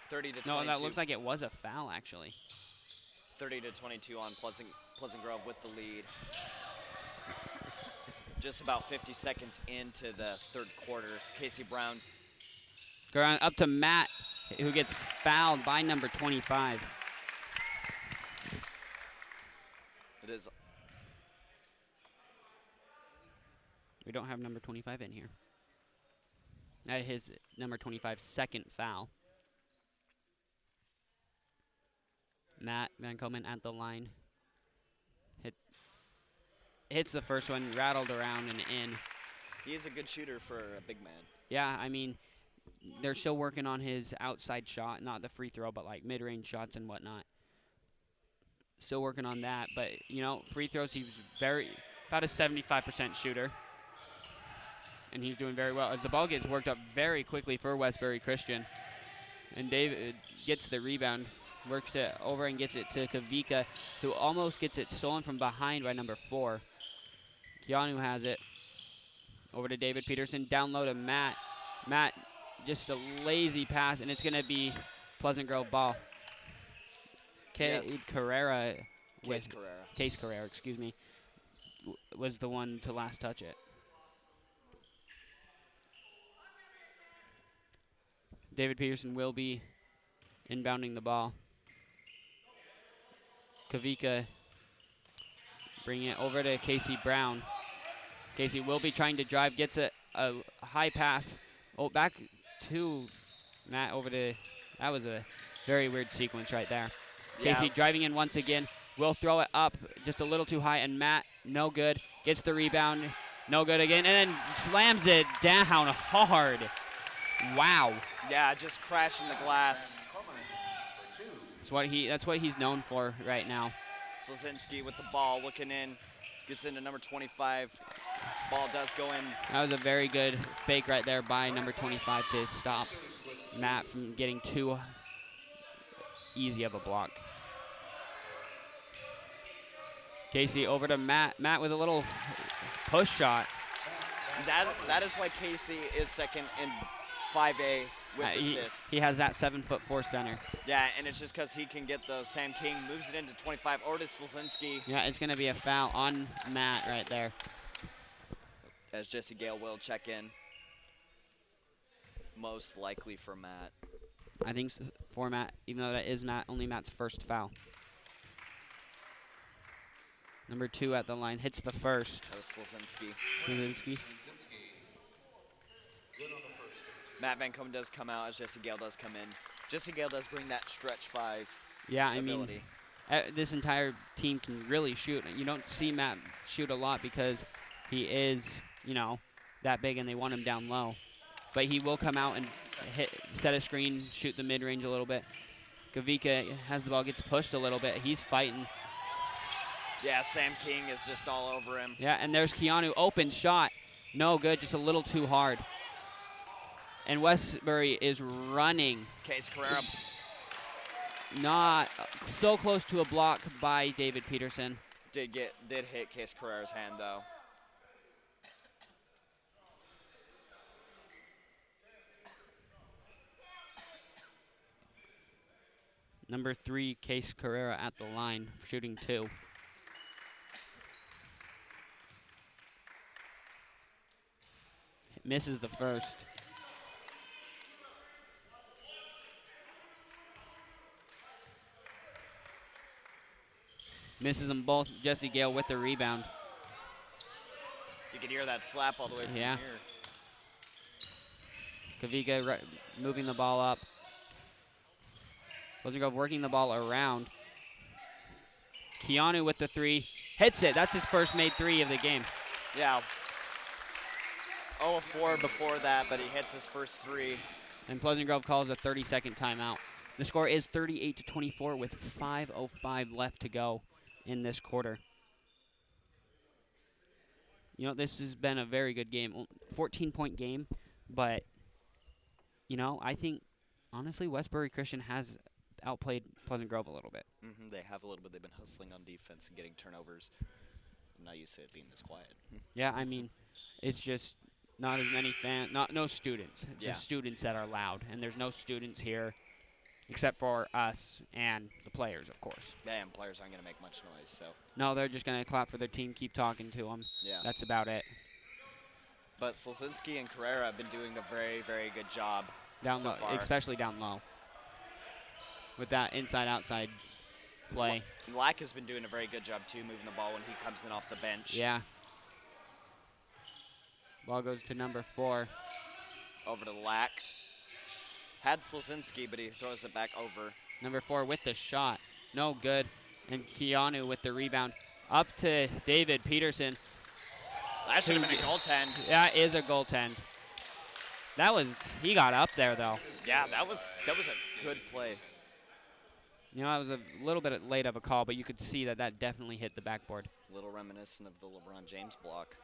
30 to 22. No, that looks like it was a foul actually. 30 to 22 on Pleasant Grove with the lead. Just about 50 seconds into the third quarter. Casey Brown. Up to Matt, who gets fouled by number 25. It is. We don't have number 25 in here. That is his number 25's second foul. Matt Van Komen at the line. Hits the first one, rattled around and in. He is a good shooter for a big man. Yeah, I mean, they're still working on his outside shot, not the free throw, but like mid-range shots and whatnot. Still working on that, but you know, free throws, he's about a 75% shooter. And he's doing very well as the ball gets worked up very quickly for Westbury Christian. And David gets the rebound, works it over and gets it to Kavika, who almost gets it stolen from behind by number 4. Keanu has it. Over to David Peterson, down low to Matt. Matt, just a lazy pass, and it's going to be Pleasant Grove ball. Case Carrera, excuse me, was the one to last touch it. David Peterson will be inbounding the ball. Kavika bringing it over to Casey Brown. Casey will be trying to drive, gets a high pass. Oh, back to Matt over to, that was a very weird sequence right there. Yeah. Casey driving in once again, will throw it up just a little too high, and Matt, no good, gets the rebound, no good again, and then slams it down hard. Wow. Yeah, just crashing the glass. That's what he's known for right now. Slazinski with the ball, looking in, gets into number 25. Ball does go in. That was a very good fake right there by number 25 to stop Matt from getting too easy of a block. Casey over to Matt. Matt with a little push shot. That is why Casey is second in 5A with assists. He has that 7'4" center. Yeah, and it's just because he can get those. Sam King moves it into 25 over to Slazinski. Yeah, it's going to be a foul on Matt right there. As Jesse Gale will check in. Most likely for Matt. I think for Matt, even though that is only Matt's first foul. Number 2 at the line hits the first. That was Slazinski. Slazinski. Matt Van Komen does come out as Jesse Gale does come in. Jesse Gale does bring that stretch 5 Yeah, I ability. mean, this entire team can really shoot. You don't see Matt shoot a lot because he is, you know, that big and they want him down low. But he will come out and set a screen, shoot the mid-range a little bit. Kavika has the ball, gets pushed a little bit. He's fighting. Yeah, Sam King is just all over him. Yeah, and there's Keanu, open shot. No good, just a little too hard. And Westbury is running. Case Carrera. Not so close to a block by David Peterson. did hit Case Carrera's hand though. Number 3, Case Carrera at the line, shooting 2. Misses the first. Misses them both. Jesse Gale with the rebound. You can hear that slap all the way from Yeah. here. Kavika moving the ball up. Pleasant Grove working the ball around. Keanu with the 3. Hits it. That's his first made 3 of the game. Yeah. 0-4 before that, but he hits his first 3. And Pleasant Grove calls a 30-second timeout. The score is 38-24 with 5:05 left to go in this quarter. You know, this has been a very good game. 14-point game, but, you know, I think, honestly, Westbury Christian has outplayed Pleasant Grove a little bit. They have a little bit. They've been hustling on defense and getting turnovers. I'm not used to it being this quiet. Yeah, I mean, it's just not as many no students. It's just students that are loud, and there's no students here except for us and the players, of course. Yeah, and players aren't going to make much noise, so. No, they're just going to clap for their team, keep talking to them. Yeah. That's about it. But Slazinski and Carrera have been doing a very, very good job Down so low, far. especially down low. With that inside-outside play. Lack has been doing a very good job, too, moving the ball when he comes in off the bench. Yeah. Ball goes to number 4. Over to Lack. Had Slazinski, but he throws it back over. Number 4 with the shot. No good. And Keanu with the rebound. Up to David Peterson. That should have been a goaltend. That is a goaltend. He got up there, though. Yeah, that was a good play. You know, that was a little bit late of a call, but you could see that definitely hit the backboard. A little reminiscent of the LeBron James block.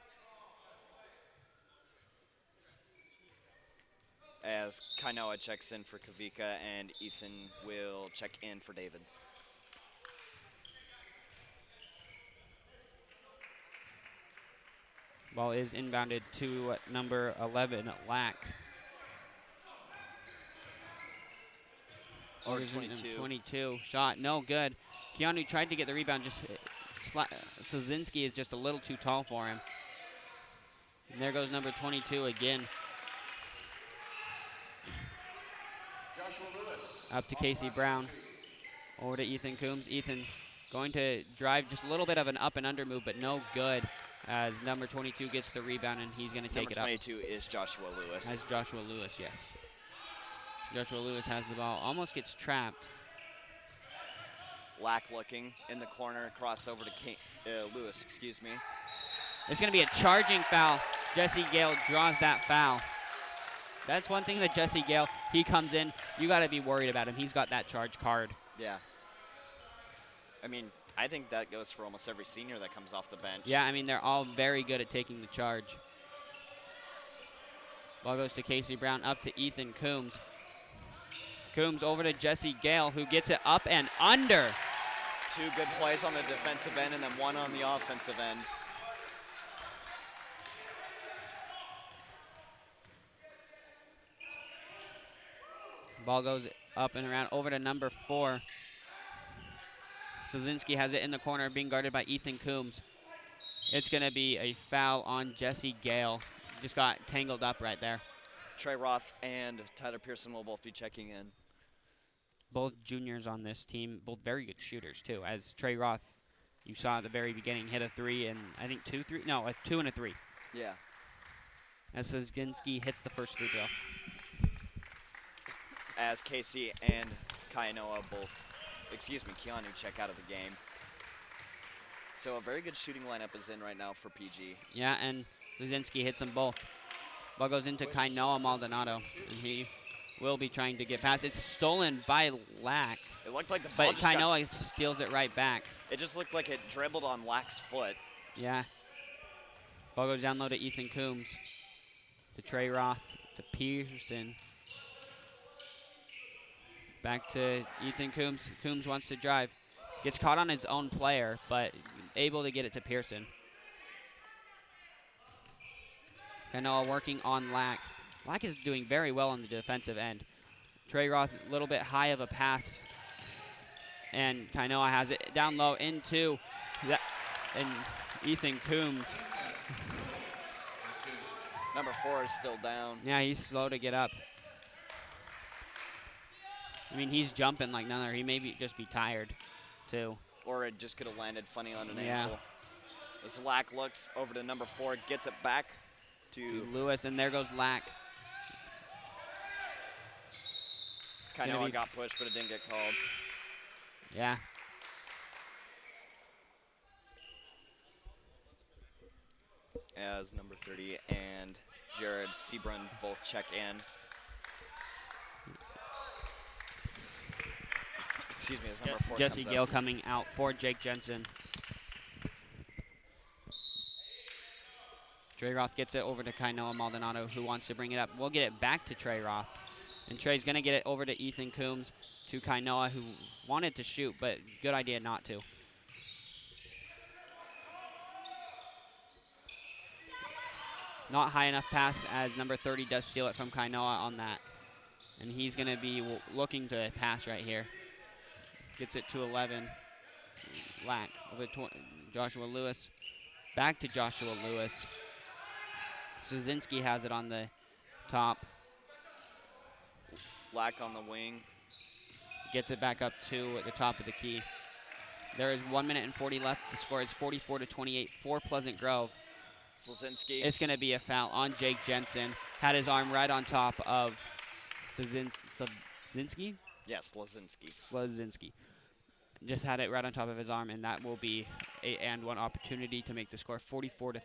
As Kainoa checks in for Kavika and Ethan will check in for David. Ball is inbounded to number 11, Lack. Or 22. 22. Shot, no good. Keanu tried to get the rebound. Slazinski is just a little too tall for him. And there goes number 22 again. Up to Casey Brown. Over to Ethan Coombs. Ethan going to drive just a little bit of an up and under move, but no good as number 22 gets the rebound and he's going to take it up. Number 22 is Joshua Lewis. As Joshua Lewis, yes. Joshua Lewis has the ball, almost gets trapped. Lack looking in the corner, cross over to Lewis, excuse me. It's going to be a charging foul. Jesse Gale draws that foul. That's one thing that Jesse Gale, he comes in, you got to be worried about him. He's got that charge card. Yeah. I mean, I think that goes for almost every senior that comes off the bench. Yeah, I mean, they're all very good at taking the charge. Ball goes to Casey Brown, up to Ethan Coombs. Coombs over to Jesse Gale, who gets it up and under. 2 good plays on the defensive end and then 1 on the offensive end. Ball goes up and around over to number 4. Slazinski has it in the corner, being guarded by Ethan Coombs. It's going to be a foul on Jesse Gale. Just got tangled up right there. Trey Roth and Tyler Pearson will both be checking in. Both juniors on this team, both very good shooters too. As Trey Roth, you saw at the very beginning, hit a 3 and I think 2 and a 3. Yeah. As Slazinski hits the first free throw. As Casey and Keanu check out of the game. So a very good shooting lineup is in right now for PG. Yeah, and Slazinski hits them both. Ball goes into Kainoa Maldonado, and he will be trying to get past. It's stolen by Lack. It looked like the ball But Kainoa steals it right back. It just looked like it dribbled on Lack's foot. Yeah. Ball goes down low to Ethan Coombs. To Trey Roth. To Pearson. Back to Ethan Coombs. Coombs wants to drive. Gets caught on his own player, but able to get it to Pearson. Kainoa working on Lack. Lack is doing very well on the defensive end. Trey Roth, a little bit high of a pass. And Kainoa has it down low into that. And Ethan Coombs. Number 4 is still down. Yeah, he's slow to get up. I mean, he's jumping like none other. He may just be tired, too. Or it just could have landed funny on an Yeah. ankle. As Lack looks over to number 4, gets it back to Lewis, and there goes Lack. Kainoa got pushed, but it didn't get called. Yeah. As number 30 and Jared Seabrun both check in. Excuse me, as number 4 Jesse comes Gale up. coming out for Jake Jensen. Trey Roth gets it over to Kainoa Maldonado, who wants to bring it up. We'll get it back to Trey Roth. And Trey's going to get it over to Ethan Coombs, to Kainoa, who wanted to shoot, but good idea not to. Not high enough pass, as number 30 does steal it from Kainoa on that. And he's going to be looking to pass right here. Gets it to 11. Lack over to Joshua Lewis. Back to Joshua Lewis. Szynski has it on the top. Lack on the wing. Gets it back up to the top of the key. There is 1 minute and 40 left. The score is 44-28 for Pleasant Grove. Slazinski. It's going to be a foul on Jake Jensen. Had his arm right on top of Szynski? Yes, Slazinski. Slazinski. Just had it right on top of his arm, and that will be a and one opportunity to make the score 44-30.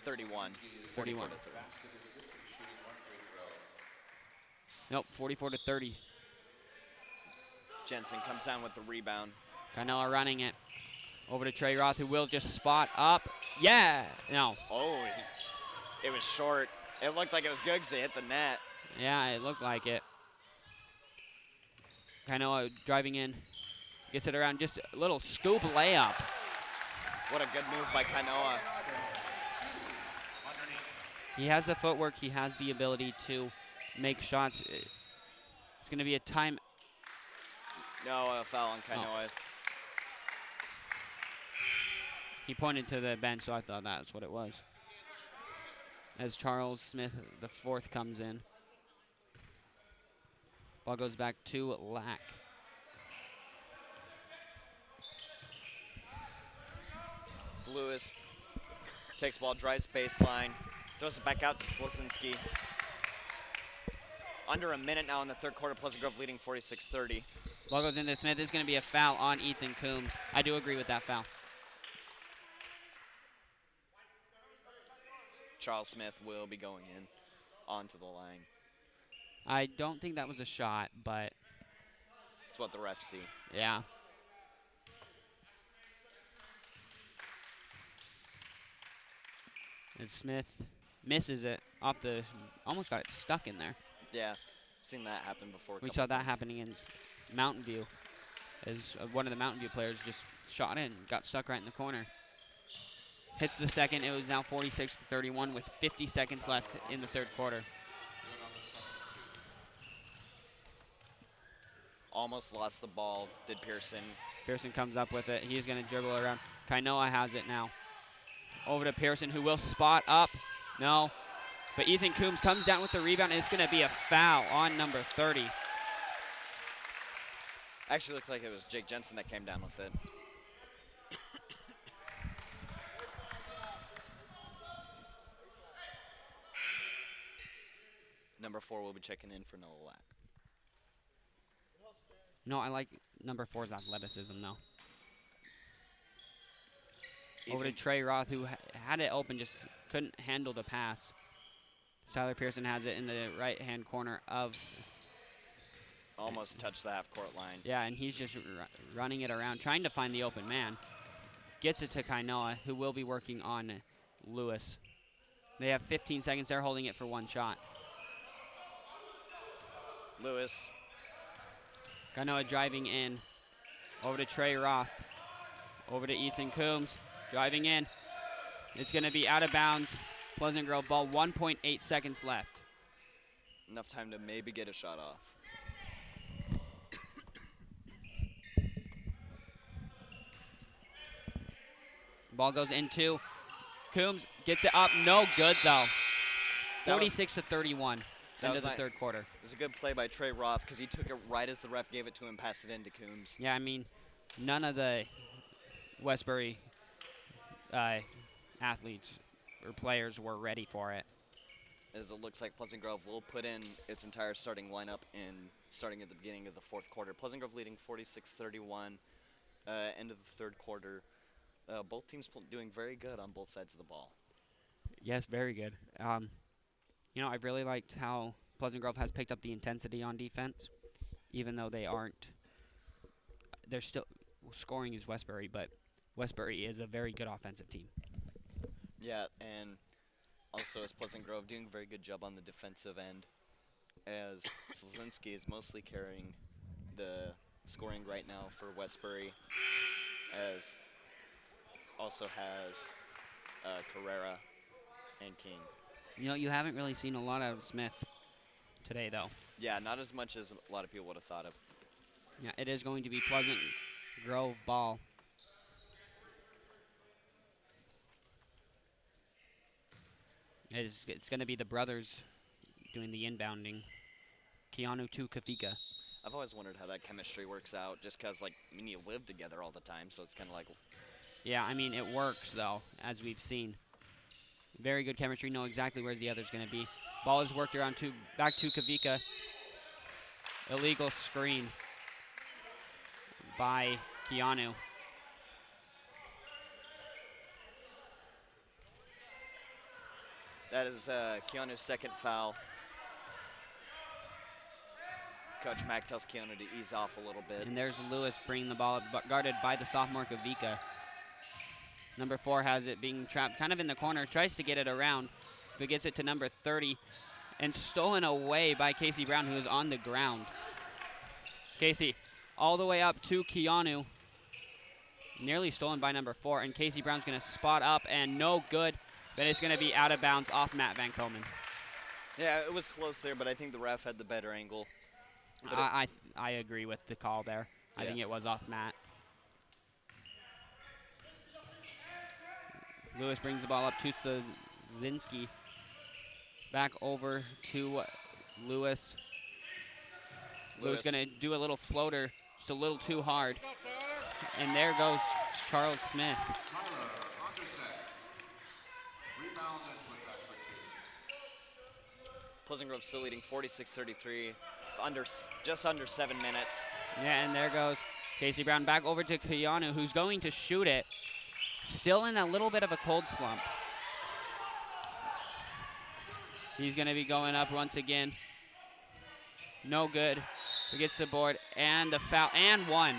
31. 41. Nope, 44-30. Jensen comes down with the rebound. Kainoa running it. Over to Trey Roth, who will just spot up. Yeah! No. Oh, it was short. It looked like it was good because it hit the net. Yeah, it looked like it. Kainoa driving in. Gets it around. Just a little scoop layup. What a good move by Kainoa. He has the footwork. He has the ability to make shots. It's going to be a time. No, a foul on Kainoa. He pointed to the bench, so I thought that's what it was. As Charles Smith, the fourth, comes in. Ball goes back to Lack. Lewis takes ball, drives baseline, throws it back out to Slazinski. Under a minute now in the third quarter, Pleasant Grove leading 46-30. Ball goes into Smith. There's going to be a foul on Ethan Coombs. I do agree with that foul. Charles Smith will be going in onto the line. I don't think that was a shot, but That's what the refs see. yeah. And Smith misses it off the, almost got it stuck in there. Yeah, seen that happen before. We saw that happening in Mountain View, as one of the Mountain View players just shot in, got stuck right in the corner. Hits the second. It was now 46-31 with 50 seconds left in the third quarter. Almost lost the ball, did Pearson. Pearson comes up with it. He's going to dribble around. Kainoa has it now. Over to Pearson, who will spot up. No. But Ethan Coombs comes down with the rebound, and it's going to be a foul on number 30. Actually looked like it was Jake Jensen that came down with it. Number 4 will be checking in for Noah Lack. No, I like number 4's athleticism, though. Over to Trey Roth, who had it open, just couldn't handle the pass. Tyler Pearson has it in the right-hand corner of. Almost touched the half-court line. Yeah, and he's just running it around, trying to find the open man. Gets it to Kainoa, who will be working on Lewis. They have 15 seconds. They're holding it for one shot. Lewis. Kainoa driving in. Over to Trey Roth. Over to Ethan Coombs, driving in. It's going to be out of bounds. Pleasant Grove ball, 1.8 seconds left. Enough time to maybe get a shot off. Ball goes into Coombs, gets it up, no good though. 46 to 31, end of the third quarter. It was a good play by Trey Roth because he took it right as the ref gave it to him, passed it into Coombs. Yeah, I mean, none of the Westbury athletes or players were ready for it. As it looks like Pleasant Grove will put in its entire starting lineup starting at the beginning of the fourth quarter. Pleasant Grove leading 46-31, end of the third quarter. Both teams doing very good on both sides of the ball. Yes, very good. You know, I really liked how Pleasant Grove has picked up the intensity on defense, even though they aren't. They're still scoring is Westbury, but Westbury is a very good offensive team. Yeah, and also as Pleasant Grove doing a very good job on the defensive end, as Slazinski is mostly carrying the scoring right now for Westbury, as also has Carrera and King. You know, you haven't really seen a lot of Smith today, though. Yeah, not as much as a lot of people would have thought of. Yeah, it is going to be Pleasant Grove ball. It's going to be the brothers doing the inbounding. Keanu to Kafika. I've always wondered how that chemistry works out, just because, like, I mean, you live together all the time, so it's kind of like... Yeah, I mean, it works, though, as we've seen. Very good chemistry, know exactly where the other's going to be. Ball is worked around back to Kavika. Illegal screen by Keanu. That is Keanu's second foul. Coach Mack tells Keanu to ease off a little bit. And there's Lewis bringing the ball up, but guarded by the sophomore Kavika. Number 4 has it being trapped kind of in the corner, tries to get it around, but gets it to number 30, and stolen away by Casey Brown, who is on the ground. Casey all the way up to Keanu, nearly stolen by number 4, and Casey Brown's going to spot up, and no good, but it's going to be out of bounds off Matt Van Komen. Yeah, it was close there, but I think the ref had the better angle. I agree with the call there. I think it was off Matt. Lewis brings the ball up to Slazinski. Back over to Lewis. Lewis going to do a little floater, just a little too hard. And there goes Charles Smith. Pleasant Grove still leading 46-33, just under 7 minutes. Yeah, and there goes Casey Brown back over to Keanu, who's going to shoot it. Still in a little bit of a cold slump. He's going to be going up once again. No good. He gets the board and the foul and one.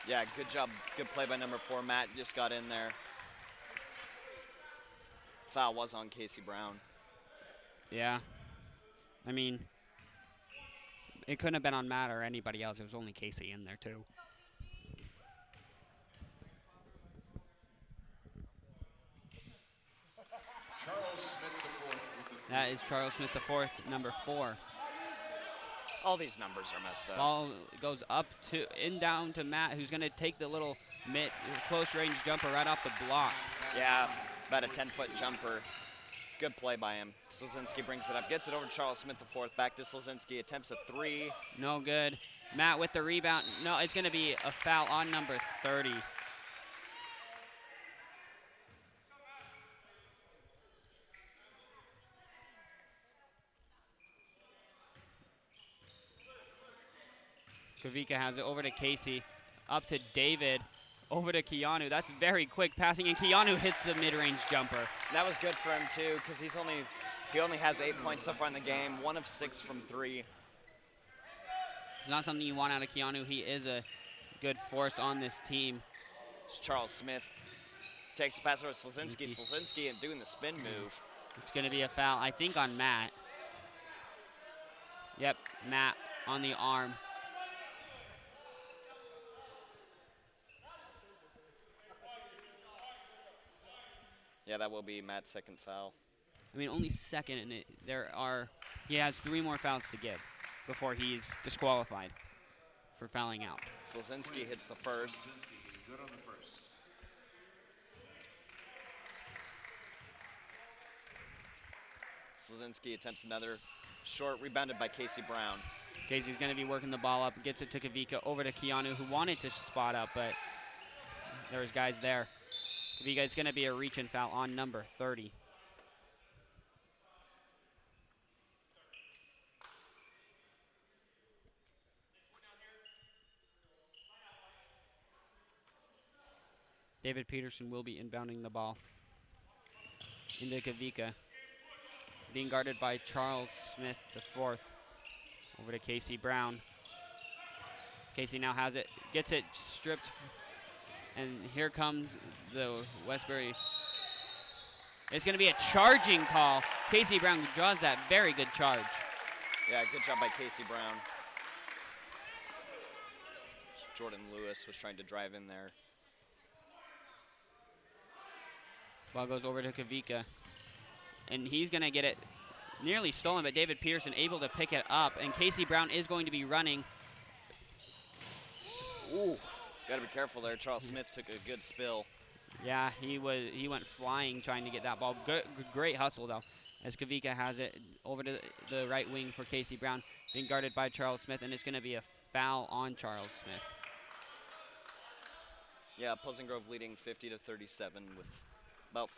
Yeah, good job. Good play by number 4. Matt just got in there. Foul was on Casey Brown. Yeah. I mean, it couldn't have been on Matt or anybody else. It was only Casey in there, too. That is Charles Smith IV, number 4. All these numbers are messed up. Ball goes up to down to Matt, who's going to take the little close range jumper right off the block. Yeah, about a 10-foot jumper. Good play by him. Slazinski brings it up, gets it over to Charles Smith IV. Back to Slazinski, attempts a 3. No good. Matt with the rebound. No, it's going to be a foul on number 30. Kavika has it over to Casey, up to David, over to Keanu. That's very quick passing, and Keanu hits the mid-range jumper. That was good for him too, because he only has 8 points so far in the game, 1 of 6 from 3. It's not something you want out of Keanu. He is a good force on this team. It's Charles Smith takes the pass over to Slazinski. Slazinski and doing the spin move. It's going to be a foul, I think, on Matt. Yep, Matt on the arm. Yeah, that will be Matt's second foul. I mean, only second, and he has 3 more fouls to give before he's disqualified for fouling out. Slazinski hits the first. Good on the first. Slazinski attempts another short, rebounded by Casey Brown. Casey's going to be working the ball up, gets it to Kavika, over to Keanu, who wanted to spot up, but there's guys there. Kavika, it's going to be a reach-in foul on number 30. David Peterson will be inbounding the ball into Kavika, being guarded by Charles Smith IV. Over to Casey Brown. Casey now has it, gets it stripped, and here comes the Westbury. It's going to be a charging call. Casey Brown draws that very good charge. Yeah, good job by Casey Brown. Jordan Lewis was trying to drive in there. Ball goes over to Kavika, and he's going to get it nearly stolen, but David Pearson able to pick it up, and Casey Brown is going to be running. Ooh, gotta be careful there. Charles Smith took a good spill. Yeah, he went flying trying to get that ball. Great hustle, though, as Kavika has it over to the right wing for Casey Brown, being guarded by Charles Smith, and it's going to be a foul on Charles Smith. Yeah, Pleasant Grove leading 50-37 with about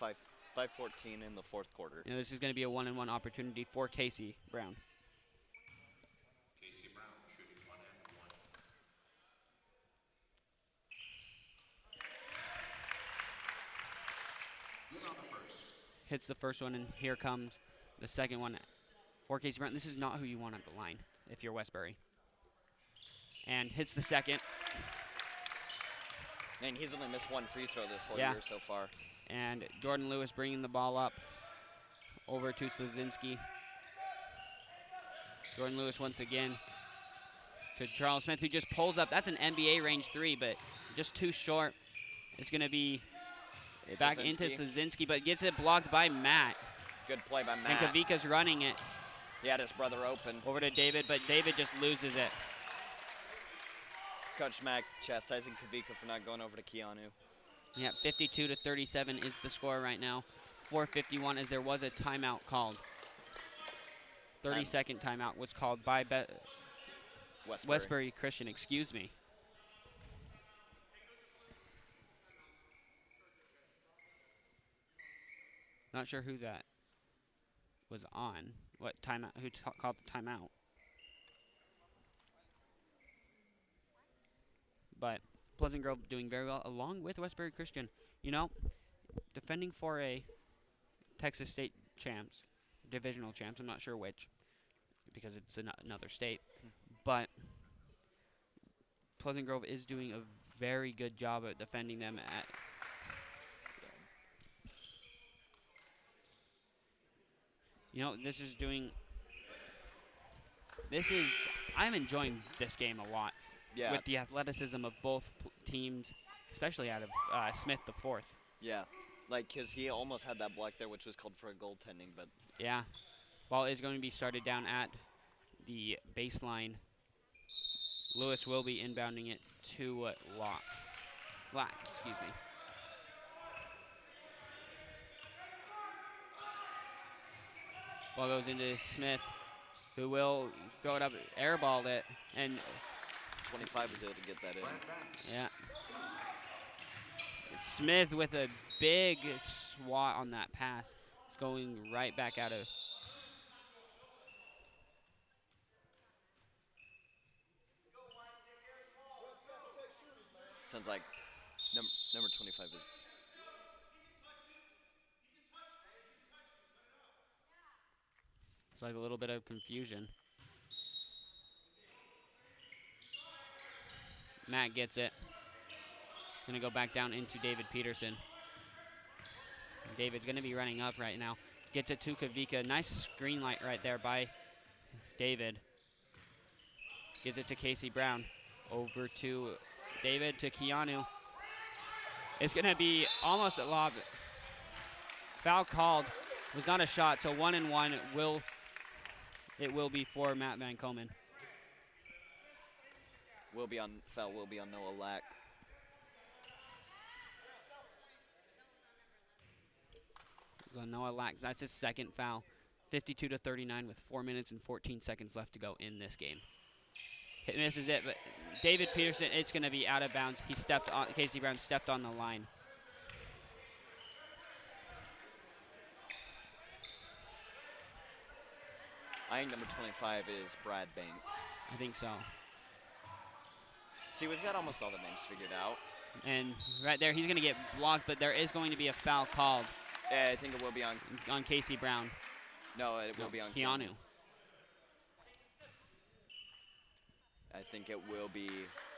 5:14 in the fourth quarter. You know, this is going to be a one-on-one opportunity for Casey Brown. Casey Brown shooting 1 and 1. Good on the first. Hits the first one, and here comes the second one for Casey Brown. This is not who you want at the line if you're Westbury. And hits the second. And he's only missed 1 free throw this whole Yeah. year so far. And Jordan Lewis bringing the ball up over to Slazinski. Jordan Lewis once again to Charles Smith, who just pulls up. That's an NBA range 3, but just too short. It's going to be back into Slazinski, but gets it blocked by Matt. Good play by Matt. And Kavika's running it. He had his brother open. Over to David, but David just loses it. Coach Mack chastising Kavika for not going over to Keanu. Yeah, 52-37 is the score right now. 4:51 as there was a timeout called. 30-second timeout was called by Westbury Christian, excuse me. Not sure who that was on. What timeout? Who called the timeout? But Pleasant Grove doing very well, along with Westbury Christian. You know, defending for a Texas State champs, divisional champs. I'm not sure which, because it's another state. But Pleasant Grove is doing a very good job at defending them at. You know, I'm enjoying this game a lot. Yeah. With the athleticism of both teams, especially out of Smith the fourth. Yeah, like, because he almost had that block there, which was called for a goaltending, but. Yeah. Ball is going to be started down at the baseline. Lewis will be inbounding it to Black, excuse me. Ball goes into Smith, who will throw it up, airballed it, and 25 was able to get that in. yeah. Smith with a big swat on that pass. It's going right back out of. Sounds like number 25 is. It's like a little bit of confusion. Matt gets it. Gonna go back down into David Peterson. David's gonna be running up right now. Gets it to Kavika. Nice screen light right there by David. Gives it to Casey Brown. Over to David to Keanu. It's gonna be almost a lob. Foul called. Was not a shot, so 1 and 1 it will be for Matt Van Komen. Foul will be on Noah Lack. So Noah Lack, that's his second foul. 52-39 with 4 minutes and 14 seconds left to go in this game. It misses it, but David Peterson, it's going to be out of bounds. Casey Brown stepped on the line. I think number 25 is Brad Banks. I think so. See, we've got almost all the names figured out. And right there, he's going to get blocked, but there is going to be a foul called. Yeah, I think it will be on Casey Brown. No, it will be on Keanu. I think it will be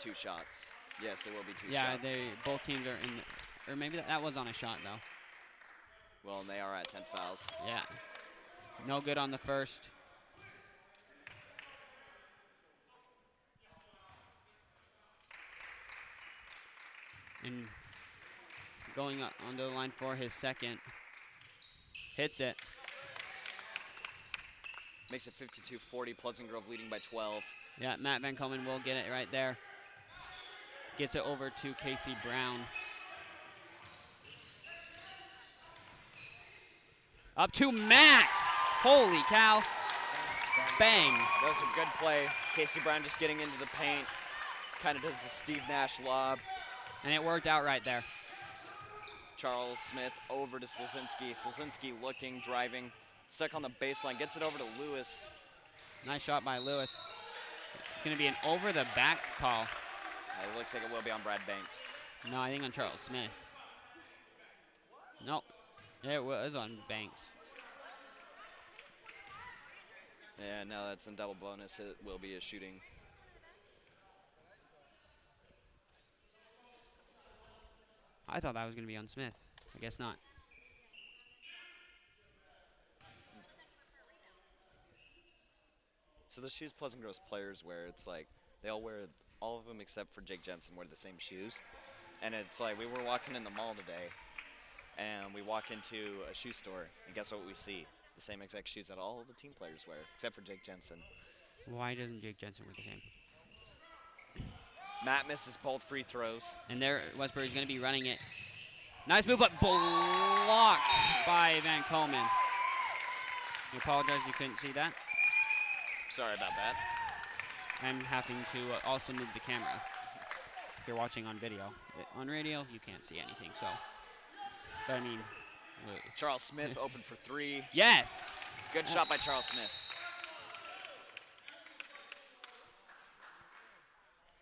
2 shots. Yes, it will be 2 yeah, shots. Yeah, both teams are in, or maybe that was on a shot though. Well, and they are at 10 fouls. Yeah. No good on the first. And going up onto the line for his second. Hits it. Makes it 52-40. Pleasant Grove leading by 12. Yeah, Matt Van Komen will get it right there. Gets it over to Casey Brown. Up to Matt. Holy cow. Bang. That was a good play. Casey Brown just getting into the paint. Kind of does the Steve Nash lob. And it worked out right there. Charles Smith over to Slazinski. Slazinski looking, driving, stuck on the baseline, gets it over to Lewis. Nice shot by Lewis. It's going to be an over-the-back call. It looks like it will be on Brad Banks. No, I think on Charles Smith. Nope. It was on Banks. Yeah, no, that's in double bonus. It will be a shooting. I thought that was going to be on Smith. I guess not. So the shoes Pleasant Grove's players wear, it's like they all wear, all of them except for Jake Jensen wear the same shoes. And it's like we were walking in the mall today and we walk into a shoe store and guess what we see? The same exact shoes that all the team players wear except for Jake Jensen. Why doesn't Jake Jensen wear the same? Matt misses both free throws. And there, Westbury's going to be running it. Nice move, but blocked by Van Komen. I apologize you couldn't see that. Sorry about that. I'm having to also move the camera. If you're watching on video. On radio, you can't see anything, so. But I mean. Charles Smith open for 3. Yes! Good shot by Charles Smith.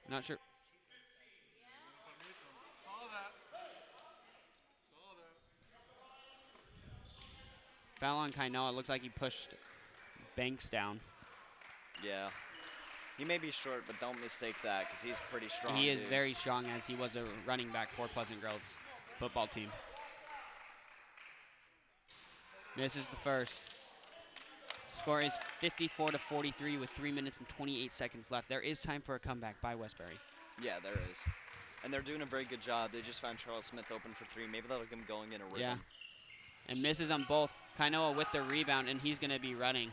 Not sure. Foul on Kainoa. It looks like he pushed Banks down. Yeah. He may be short, but don't mistake that because he's pretty strong. He is dude. very strong as he was a running back for Pleasant Grove's football team. Misses the first. Score is 54-43 with 3 minutes and 28 seconds left. There is time for a comeback by Westbury. Yeah, there is. And they're doing a very good job. They just found Charles Smith open for 3. Maybe that'll get him going in a rhythm. Yeah. And misses on both. Kainoa with the rebound, and he's going to be running.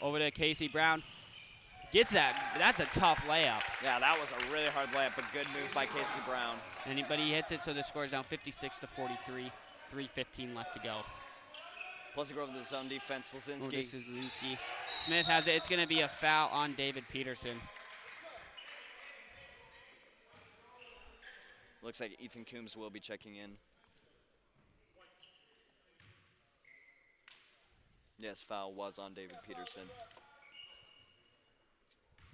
Over to Casey Brown. Gets that. That's a tough layup. Yeah, that was a really hard layup, but good move by Casey Brown. But he hits it, so the score is down 56-43. 3:15 left to go. Pleasant Grove in the zone defense. Slazinski. Smith has it. It's going to be a foul on David Peterson. Looks like Ethan Coombs will be checking in. Yes, foul was on David Peterson.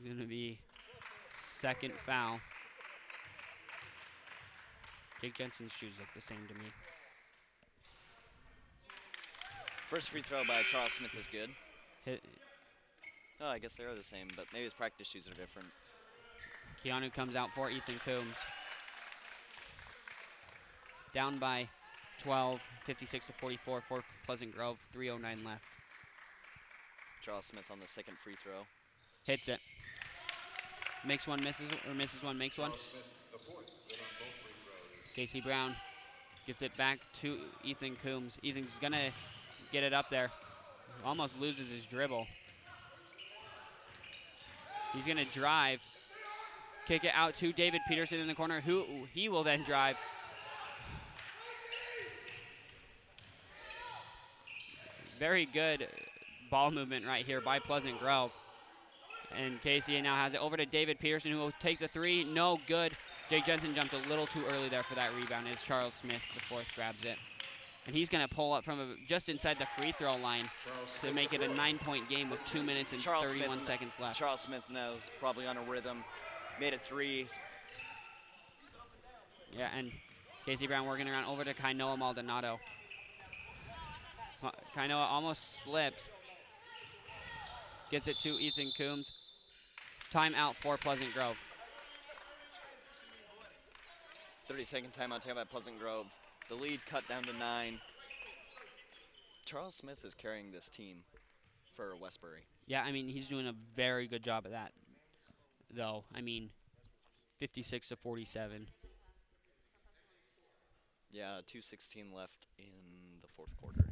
Going to be second foul. Jake Jensen's shoes look the same to me. First free throw by Charles Smith is good. Hit. Oh, I guess they are the same, but maybe his practice shoes are different. Keanu comes out for Ethan Coombs. Down by 12, 56-44 for Pleasant Grove, 3:09 left. Charles Smith on the second free throw. Hits it. Makes one, misses one, makes one. Charles Smith, the fourth, good on both free throws. Casey Brown Gets it back to Ethan Coombs. Ethan's going to get it up there. Almost loses his dribble. He's going to drive. Kick it out to David Peterson in the corner, who he will then drive. Very good ball movement right here by Pleasant Grove. And Casey now has it over to David Peterson, who will take the three. No good. Jake Jensen jumped a little too early there for that rebound as Charles Smith, the fourth, grabs it. And he's going to pull up from just inside the free throw line to make it a 9-point game with 2 minutes and 31 seconds left. Charles Smith knows, probably on a rhythm. Made it 3. Yeah, and Casey Brown working around over to Kainoa Maldonado. Kainoa almost slips. Gets it to Ethan Coombs. Timeout for Pleasant Grove. 30-second timeout taken by Pleasant Grove. The lead cut down to 9. Charles Smith is carrying this team for Westbury. Yeah, I mean, he's doing a very good job of that, though. I mean, 56 to 47. Yeah, 2:16 left in the fourth quarter.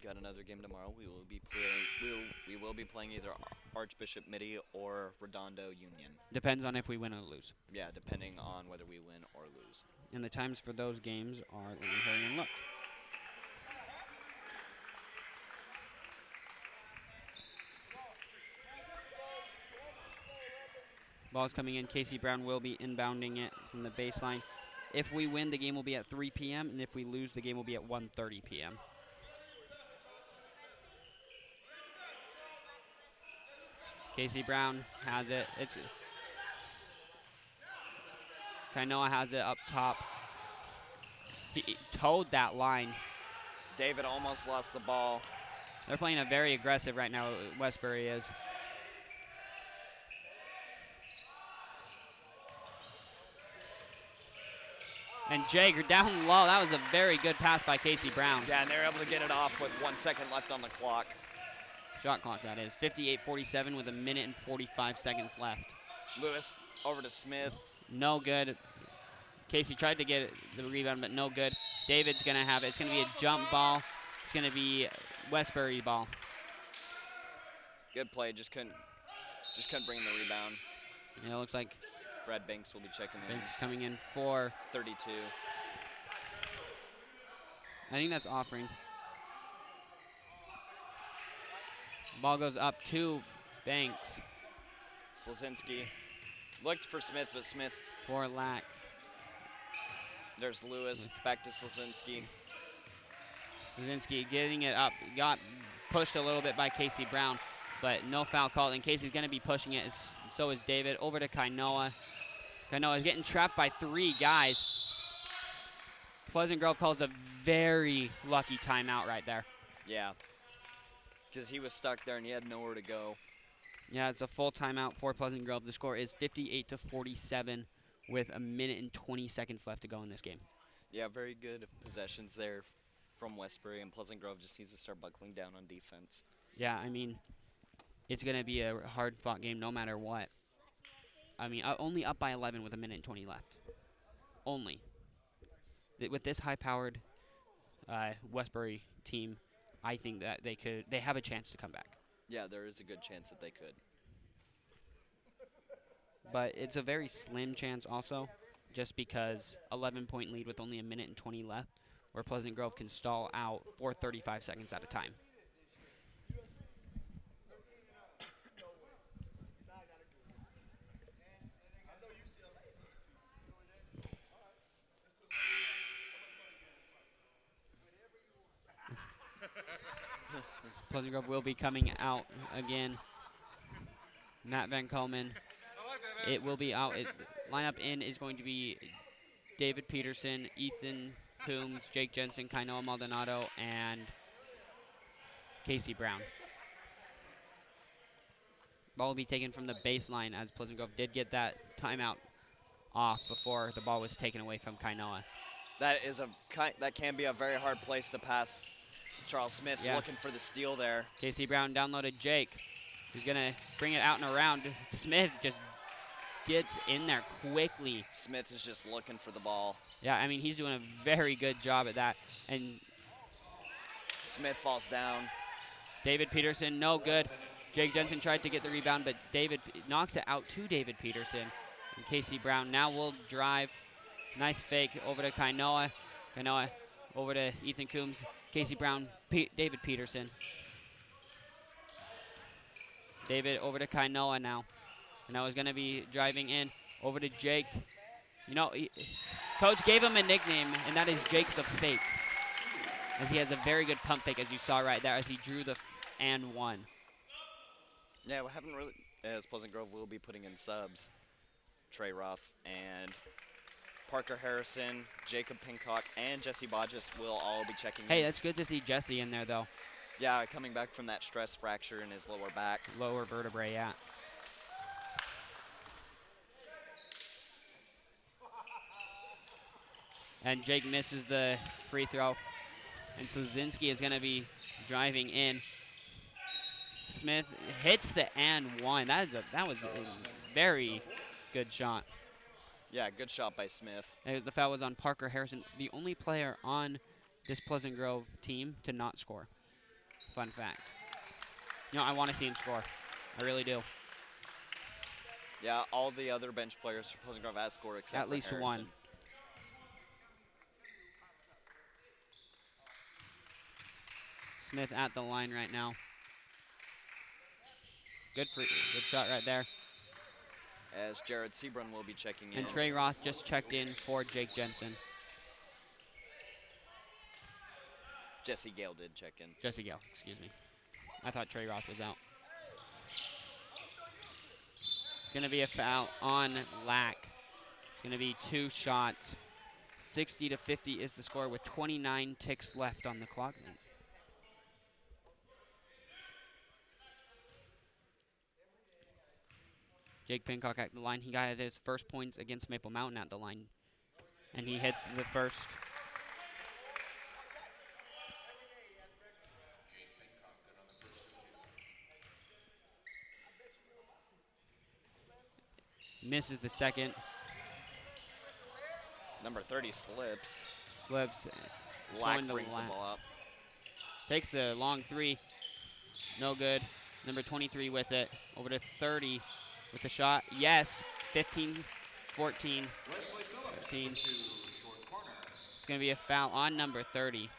Got another game tomorrow. We will be playing either Archbishop Mitty or Redondo Union. Depends on if we win or lose. Yeah, depending on whether we win or lose. And the times for those games are, let me hurry and look. Ball's coming in. Casey Brown will be inbounding it from the baseline. If we win, the game will be at 3 p.m., and if we lose, the game will be at 1:30 p.m. Casey Brown has it. Kainoa has it up top. He towed that line. David almost lost the ball. They're playing a very aggressive right now, Westbury is. And Jager down low. That was a very good pass by Casey Brown. Yeah, and they're able to get it off with 1 second left on the clock. Shot clock, that is. 58:47 with 1 minute and 45 seconds left. Lewis over to Smith. No good. Casey tried to get the rebound, but no good. David's going to have it. It's going to be a jump ball. It's going to be Westbury ball. Good play. Just couldn't bring the rebound. Yeah, it looks like Brad Banks will be checking in. Banks is coming in for 32. I think that's offering. Ball goes up to Banks. Slazinski looked for Smith, but Smith. For Lack. There's Lewis. Back to Slazinski. Slazinski getting it up. Got pushed a little bit by Casey Brown, but no foul called. And Casey's going to be pushing it. So is David. Over to Kainoa. Kainoa is getting trapped by 3 guys. Pleasant Grove calls a very lucky timeout right there. Yeah. Because he was stuck there and he had nowhere to go. Yeah, it's a full timeout for Pleasant Grove. The score is 58-47 with 1 minute and 20 seconds left to go in this game. Yeah, very good possessions there from Westbury, and Pleasant Grove just needs to start buckling down on defense. Yeah, I mean, it's going to be a hard-fought game no matter what. I mean, only up by 11 with 1 minute and 20 left. Only. With this high-powered Westbury team, I think that they have a chance to come back. Yeah, there is a good chance that they could. But it's a very slim chance also, just because 11-point lead with only 1 minute and 20 left, where Pleasant Grove can stall out for 35 seconds at a time. Pleasant Grove will be coming out again. Matt Van Coleman. It will be out. Lineup in is going to be David Peterson, Ethan Coombs, Jake Jensen, Kainoa Maldonado, and Casey Brown. Ball will be taken from the baseline as Pleasant Grove did get that timeout off before the ball was taken away from Kainoa. That can be a very hard place to pass. Charles Smith looking for the steal there. Casey Brown downloaded Jake. He's going to bring it out and around. Smith just gets in there quickly. Smith is just looking for the ball. Yeah, I mean, he's doing a very good job at that. And Smith falls down. David Peterson, no good. Jake Jensen tried to get the rebound, but David knocks it out to David Peterson. And Casey Brown now will drive. Nice fake over to Kainoa. Kainoa over to Ethan Coombs. Casey Brown, David Peterson. David over to Kainoa now. Kainoa's going to be driving in. Over to Jake. You know, Coach gave him a nickname, and that is Jake the Fake. As he has a very good pump fake, as you saw right there, as he drew the and one. Yeah, we haven't really, as Pleasant Grove will be putting in subs. Trey Ruff and Parker Harrison, Jacob Pincock, and Jesse Bodges will all be checking in. Hey, that's good to see Jesse in there, though. Yeah, coming back from that stress fracture in his lower back. Lower vertebrae, yeah. And Jake misses the free throw. And Slazinski is going to be driving in. Smith hits the and one. That was a very good shot. Yeah, good shot by Smith. The foul was on Parker Harrison, the only player on this Pleasant Grove team to not score. Fun fact. You know, I want to see him score. I really do. Yeah, all the other bench players for Pleasant Grove has scored except At for least Harrison. one. Smith at the line right now. Good shot right there. As Jared Seabrun will be checking in. And Trey Roth just checked in for Jake Jensen. Jesse Gale did check in. Jesse Gale, excuse me. I thought Trey Roth was out. It's going to be a foul on Lack. It's going to be 2 shots. 60-50 is the score with 29 ticks left on the clock. Jake Pincock at the line. He got his first points against Maple Mountain at the line. And he hits the first. Misses the second. Number 30 slips. Flips. Lack going to brings the Lack. ball up. Takes the long 3. No good. Number 23 with it. Over to 30 with the shot. Yes. 15, 14, 13. It's going to be a foul on number 30.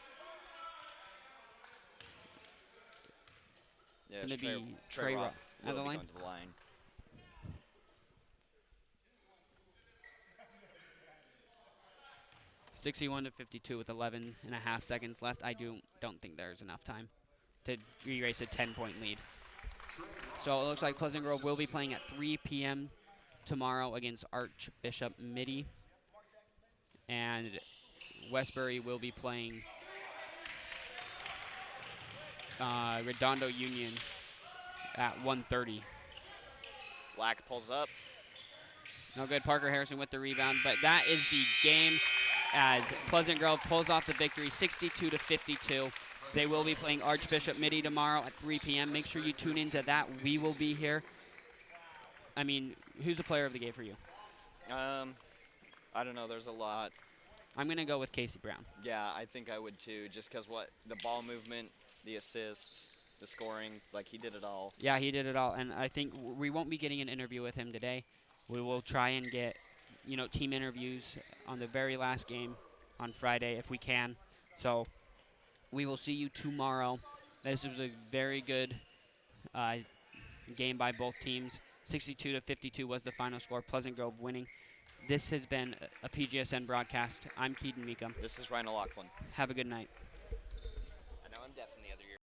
Yeah, Gonna Trey, be Trey Trey Roth Roth at will the be line? going to the line. (61-52) with 11.5 seconds left. I don't think there's enough time to erase a 10-point lead. So it looks like Pleasant Grove will be playing at 3 p.m. tomorrow against Archbishop Mitty. And Westbury will be playing Redondo Union at 1:30. Lack pulls up. No good. Parker Harrison with the rebound, but that is the game as Pleasant Grove pulls off the victory 62-52. They will be playing Archbishop Mitty tomorrow at 3 p.m. Make sure you tune into that. We will be here. I mean, who's the player of the game for you? I don't know. There's a lot. I'm going to go with Casey Brown. Yeah, I think I would too, just because the ball movement, the assists, the scoring, like he did it all. Yeah, he did it all, and I think we won't be getting an interview with him today. We will try and get, team interviews on the very last game on Friday if we can. So we will see you tomorrow. This was a very good game by both teams. 62-52 was the final score. Pleasant Grove winning. This has been a PGSN broadcast. I'm Keaton Meekum. This is Ryan O'Loughlin. Have a good night. I know I'm deaf in the other ear.